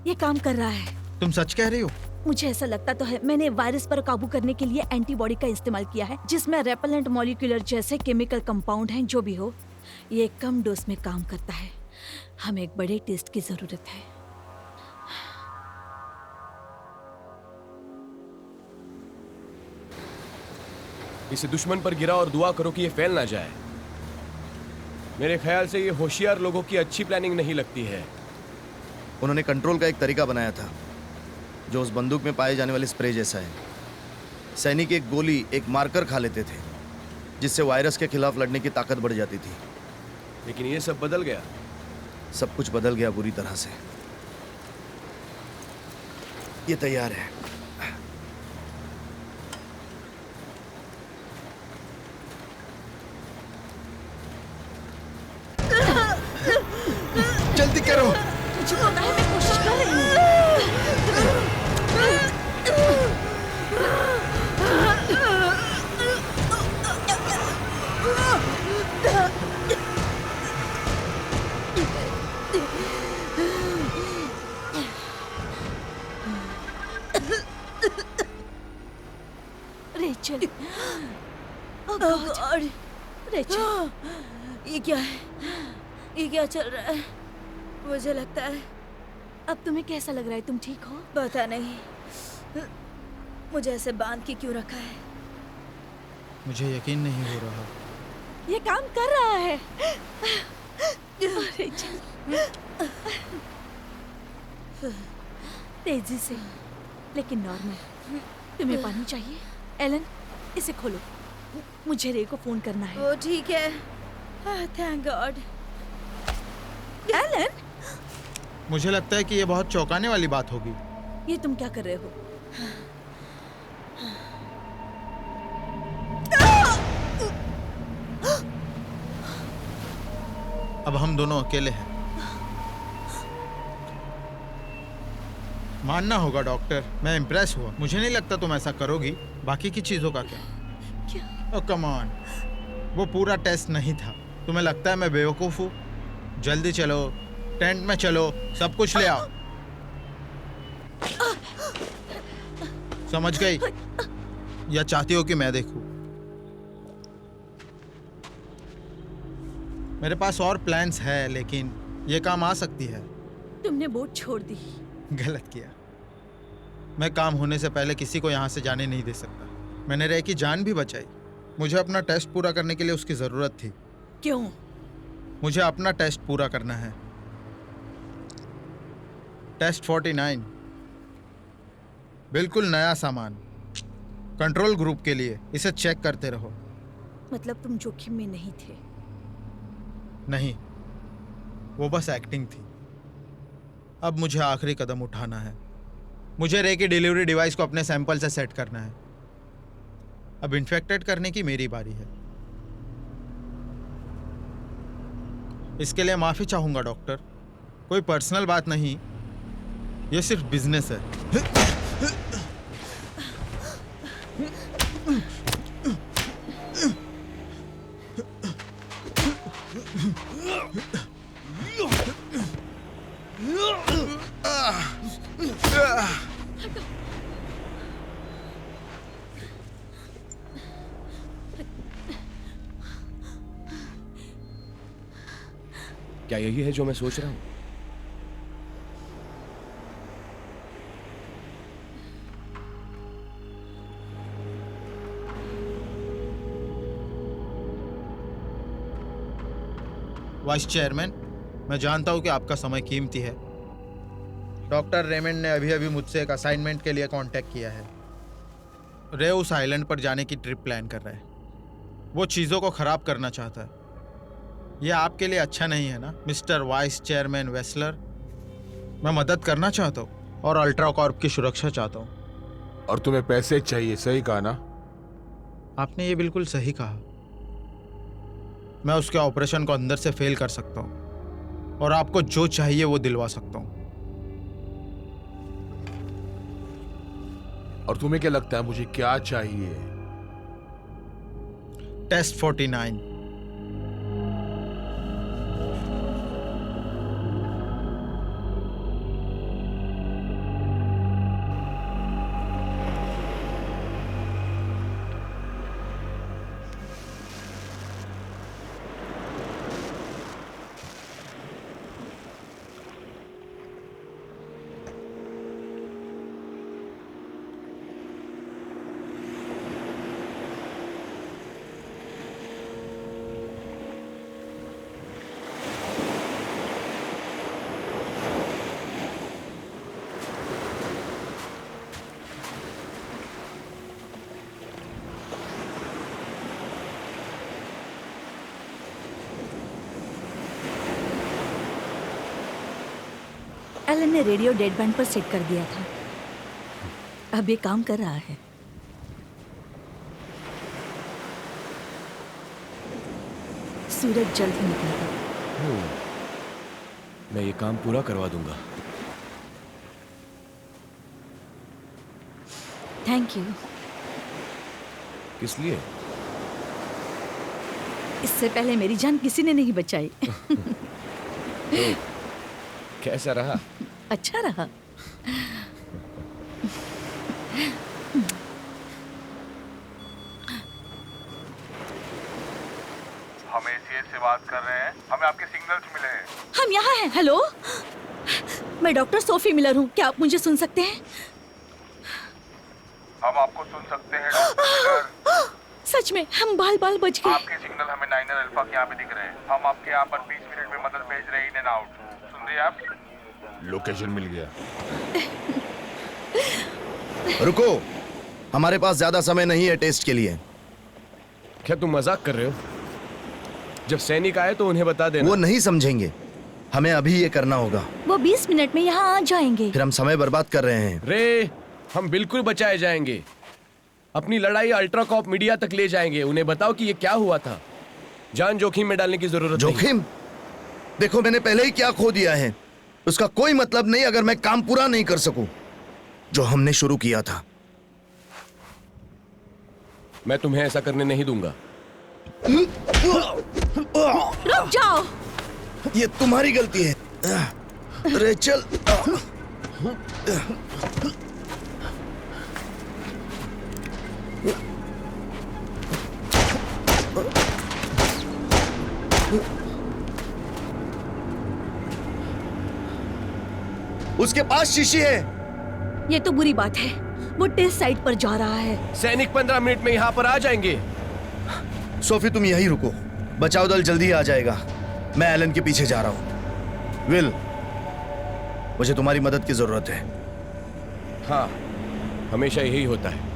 ये काम कर रहा है। तुम सच कह रही हो? मुझे ऐसा लगता तो है। मैंने वायरस पर काबू करने के लिए एंटीबॉडी का इस्तेमाल किया है, जिसमें रेपेलेंट मॉलिक्यूलर जैसे केमिकल कंपाउंड हैं। जो भी हो, ये कम डोज में काम करता है। हमें एक बड़े टेस्ट की जरूरत है। इसे दुश्मन पर गिरा और दुआ करो कि ये फैल ना जाए। मेरे ख्याल से ये होशियार लोगों की अच्छी प्लानिंग नहीं लगती है। उन्होंने कंट्रोल का एक तरीका बनाया था जो उस बंदूक में पाए जाने वाले स्प्रे जैसा है। सैनिक एक गोली, एक मार्कर खा लेते थे, जिससे वायरस के खिलाफ लड़ने की ताकत बढ़ जाती थी। लेकिन ये सब बदल गया। सब कुछ बदल गया बुरी तरह से। ये तैयार है। जल्दी करो। मुझे पता है, मैं कोशिश कर रही हूँ। रेचल, ओह गॉड, रेचल, ये क्या है? ये क्या चल रहा है? मुझे लगता है अब तुम्हें कैसा लग रहा है? तुम ठीक हो? पता नहीं मुझे ऐसे बांध के क्यों रखा है। मुझे यकीन नहीं हो रहा। ये काम कर रहा है। रेचल, तेजी से, लेकिन नॉर्मल। तुम्हें पानी चाहिए? एलन, इसे खोलो। मुझे रे को फोन करना है। वो ठीक है। Thank God. एलन, मुझे लगता है कि ये बहुत चौंकाने वाली बात होगी। ये तुम क्या कर रहे हो? अब हम दोनों अकेले हैं। मानना होगा डॉक्टर, मैं इम्प्रेस हुआ। मुझे नहीं लगता तुम ऐसा करोगी। बाकी की चीज़ों का क्या? क्या? ओ कम ऑन, वो पूरा टेस्ट नहीं था। तुम्हें लगता है मैं बेवकूफ़ हूँ? जल्दी चलो, टेंट में चलो, सब कुछ ले आओ। समझ गई? या चाहती हो कि मैं देखूं? मेरे पास और प्लान्स है, लेकिन ये काम आ सकती है। तुमने बोट छोड़ दी। गलत किया। मैं काम होने से पहले किसी को यहाँ से जाने नहीं दे सकता। मैंने रे की जान भी बचाई। मुझे अपना टेस्ट पूरा करने के लिए उसकी ज़रूरत थी। क्यों? मुझे अपना टेस्ट पूरा करना है। टेस्ट 49, बिल्कुल नया सामान, कंट्रोल ग्रुप के लिए। इसे चेक करते रहो। मतलब तुम जोखिम में नहीं थे? नहीं, वो बस एक्टिंग थी। अब मुझे आखिरी कदम उठाना है। मुझे रे की डिलीवरी डिवाइस को अपने सैंपल से सेट करना है। अब इन्फेक्टेड करने की मेरी बारी है। इसके लिए माफी चाहूंगा डॉक्टर। कोई पर्सनल बात नहीं, ये सिर्फ बिजनेस है। क्या यही है जो मैं सोच रहा हूं? वाइस चेयरमैन, मैं जानता हूं कि आपका समय कीमती है। डॉक्टर रेमंड ने अभी अभी मुझसे एक असाइनमेंट के लिए कांटेक्ट किया है। रे उस आइलैंड पर जाने की ट्रिप प्लान कर रहा है। वो चीज़ों को ख़राब करना चाहता है। यह आपके लिए अच्छा नहीं है ना मिस्टर वाइस चेयरमैन वेस्लर? मैं मदद करना चाहता हूँ और अल्ट्रा कॉर्प की सुरक्षा चाहता हूँ। और तुम्हें पैसे चाहिए, सही कहा ना? आपने ये बिल्कुल सही कहा। मैं उसके ऑपरेशन को अंदर से फेल कर सकता हूँ और आपको जो चाहिए वो दिलवा सकता हूँ। और तुम्हें क्या लगता है मुझे क्या चाहिए? टेस्ट 49। एलन ने रेडियो डेड बैंड पर सेट कर दिया था। अब ये काम कर रहा है। सूरज जल्द ही निकलेगा। मैं ये काम पूरा करवा दूंगा। Thank you. किस लिए? इससे पहले मेरी जान किसी ने नहीं बचाई। तो कैसा रहा? अच्छा रहा। हम एसीएस से बात कर रहे हैं। हमें आपके सिग्नल्स मिले हैं। हम यहाँ हैं। हेलो, मैं डॉक्टर सोफी मिलर हूँ। क्या आप मुझे सुन सकते हैं? हम आपको सुन सकते हैं डॉक्टर मिलर। सच में हम बाल बाल बच गए। आपके सिग्नल हमें 9 अल्फा के यहाँ पे दिख रहे हैं। हम आपके यहाँ पर 20 मिनट में मदद भेज रहे हैं, इन एंड आउट। सुन रहे हैं आप? लोकेशन मिल गया। रुको, हमारे पास ज्यादा समय नहीं है टेस्ट के लिए। क्या तुम मजाक कर रहे हो? जब सैनिक आए तो उन्हें बता देना। वो नहीं समझेंगे। हमें अभी ये करना होगा। वो 20 मिनट में यहाँ आ जाएंगे। फिर हम समय बर्बाद कर रहे हैं। रे, हम बिल्कुल बचाए जाएंगे। अपनी लड़ाई अल्ट्रा कॉप मीडिया तक ले जाएंगे। उन्हें बताओ कि ये क्या हुआ था। जान जोखिम में डालने की जरूरत नहीं। जोखिम? देखो, मैंने पहले ही क्या खो दिया है। उसका कोई मतलब नहीं अगर मैं काम पूरा नहीं कर सकूं। जो हमने शुरू किया था। मैं तुम्हें ऐसा करने नहीं दूंगा। रुक जाओ। ये तुम्हारी गलती है रेचल। उसके पास शीशी है। ये तो बुरी बात है। वो टेस्ट साइट पर जा रहा है। सैनिक 15 मिनट में यहाँ पर आ जाएंगे। सोफी तुम यहीं रुको, बचाव दल जल्दी आ जाएगा। मैं एलन के पीछे जा रहा हूं। विल, मुझे तुम्हारी मदद की जरूरत है। हाँ, हमेशा यही होता है।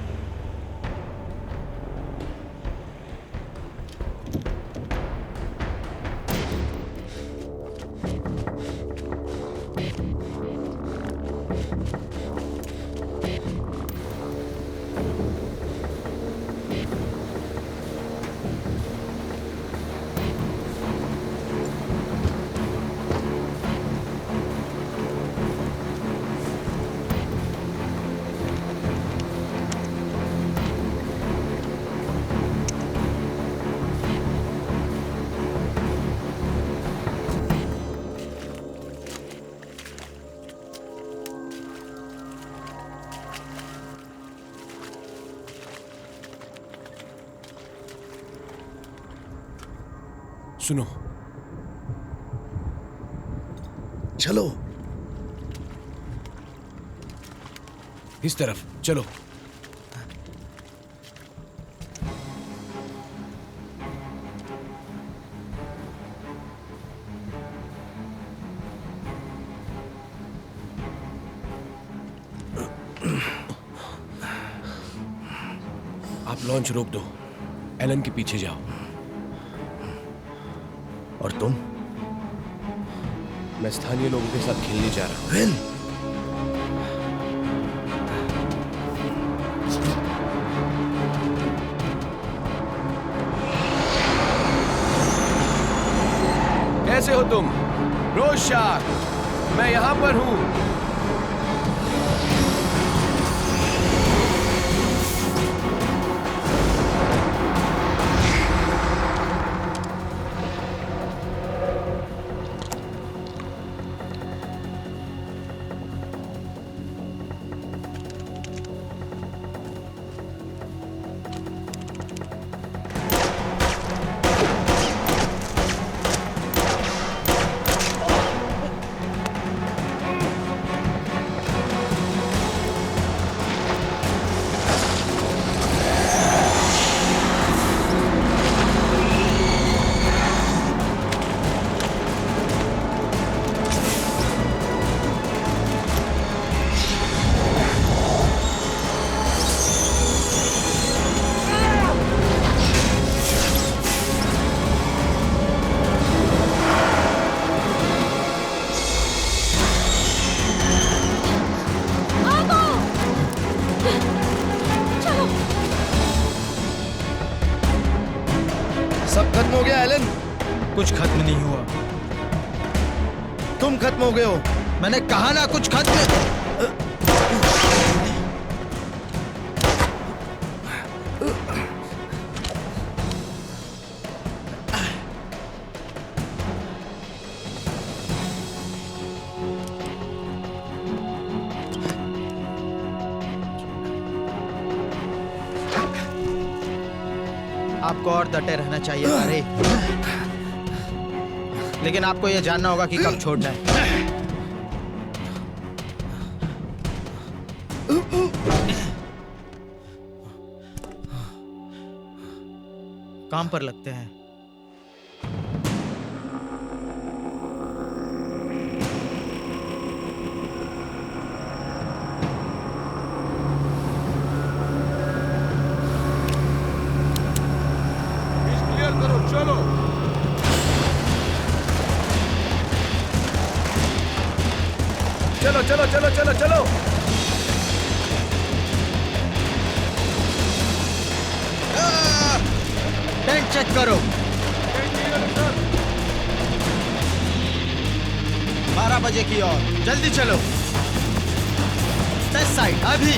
सुनो, चलो इस तरफ चलो। आप लॉन्च रोक दो, एलन के पीछे जाओ। और तुम? मैं स्थानीय लोगों के साथ खेलने जा रहा हूं। विल, कैसे हो तुम? रोज शार्क, मैं यहां पर हूं। सब खत्म हो गया एलन? कुछ खत्म नहीं हुआ। तुम खत्म हो गए हो। मैंने कहा ना कुछ खत्म। आपको और डटे रहना चाहिए अरे, लेकिन आपको यह जानना होगा कि कब छोड़ना है। काम पर लगते हैं। क्लियर करो, चलो। चलो चलो चलो चलो चलो। टेंट चेक करो। 12 बजे की ओर, जल्दी चलो। टेस्ट साइट अभी।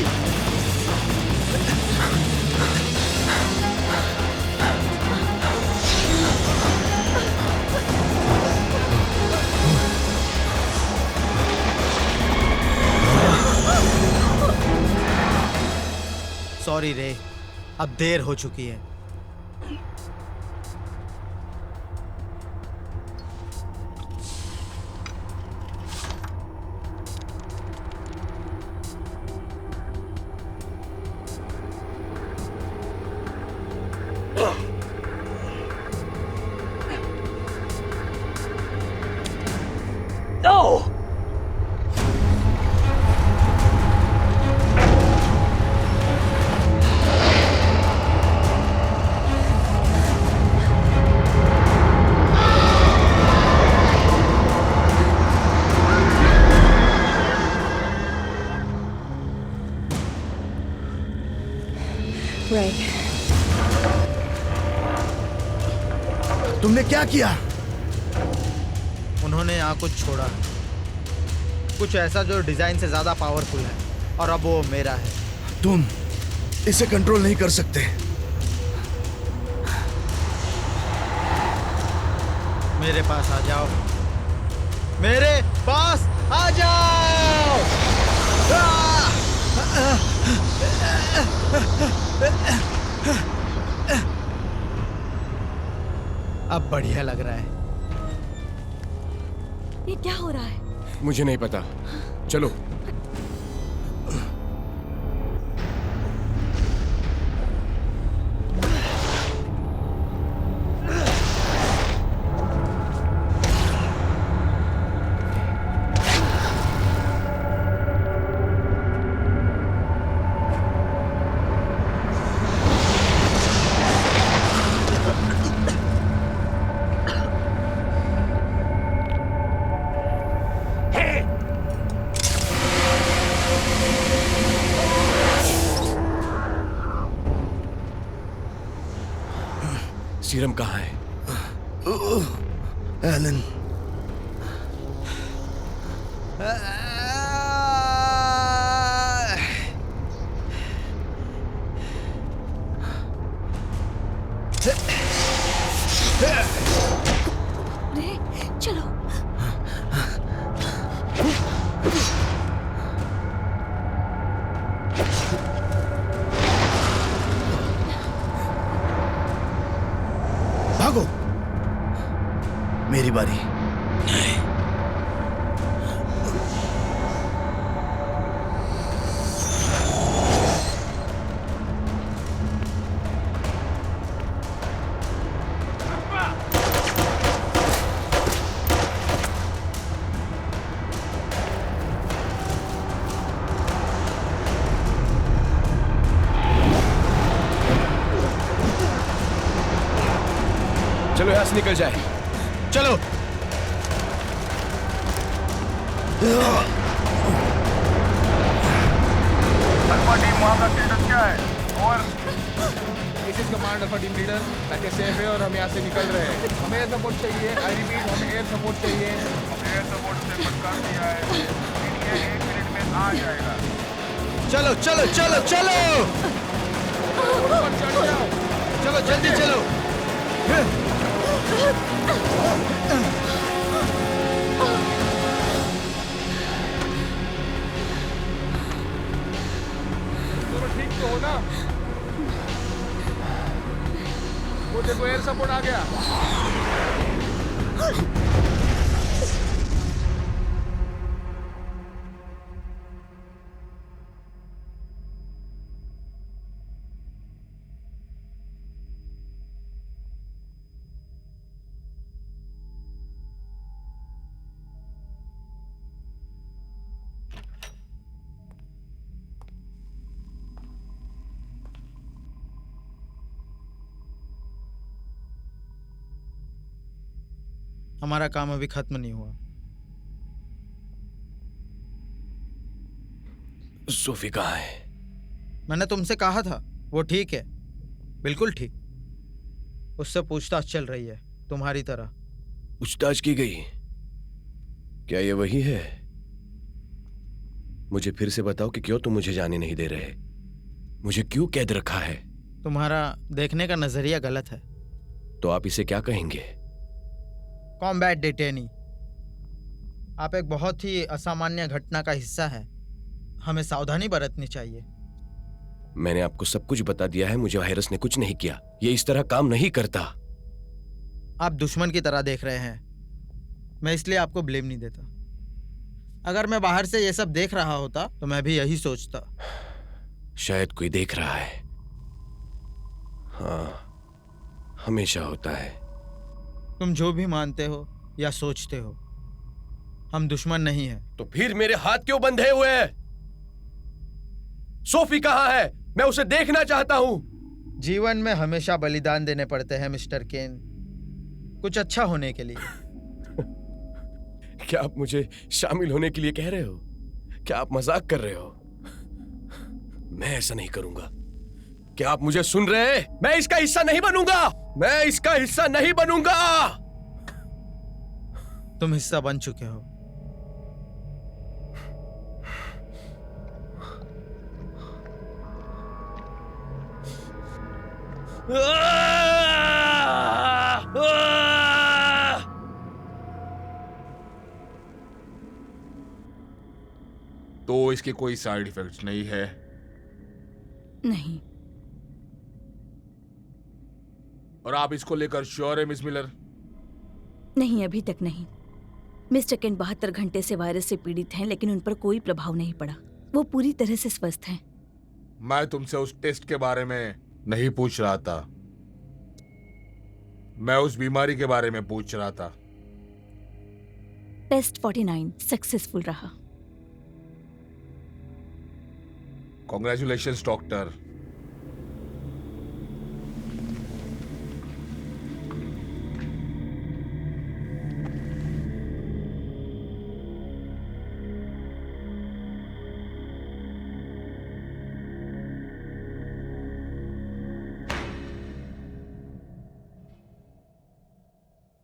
सॉरी रे, अब देर हो चुकी है। Ray, तुमने क्या किया? उन्होंने यहाँ कुछ छोड़ा, कुछ ऐसा जो डिजाइन से ज्यादा पावरफुल है, और अब वो मेरा है। तुम इसे कंट्रोल नहीं कर सकते। मेरे पास आ जाओ, मेरे पास आ जाओ। अब बढ़िया लग रहा है। ये क्या हो रहा है? मुझे नहीं पता, चलो। सीरम कहाँ है? एलन, रे, चलो। भागो। मेरी बारी। चलो यहाँ से निकल जाए। चलो। अल्फा टीम, वहाँ का स्टेटस क्या है? Over. This is command alpha team leader, ताकि सेफ है और हम यहाँ से निकल रहे हैं। हमें एयर सपोर्ट चाहिए। आई रिपीट, हमें एयर सपोर्ट चाहिए। एयर सपोर्ट से कर दिया है, ये 1 मिनट में आ जाएगा। चलो चलो चलो चलो ऊपर चढ़ जाओ। चलो, जल्दी चलो। तुम ठीक तो हो ना? वो देखो, एयर सपोर्ट आ गया। हमारा काम अभी खत्म नहीं हुआ। सोफी कहाँ है? मैंने तुमसे कहा था, वो ठीक है, बिल्कुल ठीक। उससे पूछताछ चल रही है, तुम्हारी तरह। पूछताछ की गई? क्या ये वही है? मुझे फिर से बताओ कि क्यों तुम मुझे जाने नहीं दे रहे? मुझे क्यों कैद रखा है? तुम्हारा देखने का नजरिया गलत है। तो आप इसे क्या कहेंगे? Combat detainee. आप एक बहुत ही असामान्य घटना का हिस्सा है। हमें सावधानी बरतनी चाहिए। मैंने आपको सब कुछ बता दिया है। मुझे वायरस ने कुछ नहीं किया। ये इस तरह काम नहीं करता। आप दुश्मन की तरह देख रहे हैं। मैं इसलिए आपको ब्लेम नहीं देता। अगर मैं बाहर से ये सब देख रहा होता तो मैं भी यही सोचता। शायद कोई देख रहा है। हाँ, हमेशा होता है। तुम जो भी मानते हो या सोचते हो, हम दुश्मन नहीं हैं। तो फिर मेरे हाथ क्यों बंधे हुए हैं? सोफी कहाँ है? मैं उसे देखना चाहता हूं। जीवन में हमेशा बलिदान देने पड़ते हैं मिस्टर केन, कुछ अच्छा होने के लिए। क्या आप मुझे शामिल होने के लिए कह रहे हो? क्या आप मजाक कर रहे हो? मैं ऐसा नहीं करूंगा। क्या आप मुझे सुन रहे हैं? मैं इसका हिस्सा नहीं बनूंगा। मैं इसका हिस्सा नहीं बनूंगा। तुम हिस्सा बन चुके हो। तो इसके कोई साइड इफेक्ट्स नहीं है? नहीं। और आप इसको लेकर श्योर है मिस मिलर? नहीं, अभी तक नहीं। मिस्टर केन 72 घंटे से वायरस से पीड़ित हैं, लेकिन उन पर कोई प्रभाव नहीं पड़ा। वो पूरी तरह से स्वस्थ हैं। मैं तुमसे उस टेस्ट के बारे में नहीं पूछ रहा था। मैं उस बीमारी के बारे में पूछ रहा था। टेस्ट 49 सक्सेसफुल रहा। Congratulations doctor.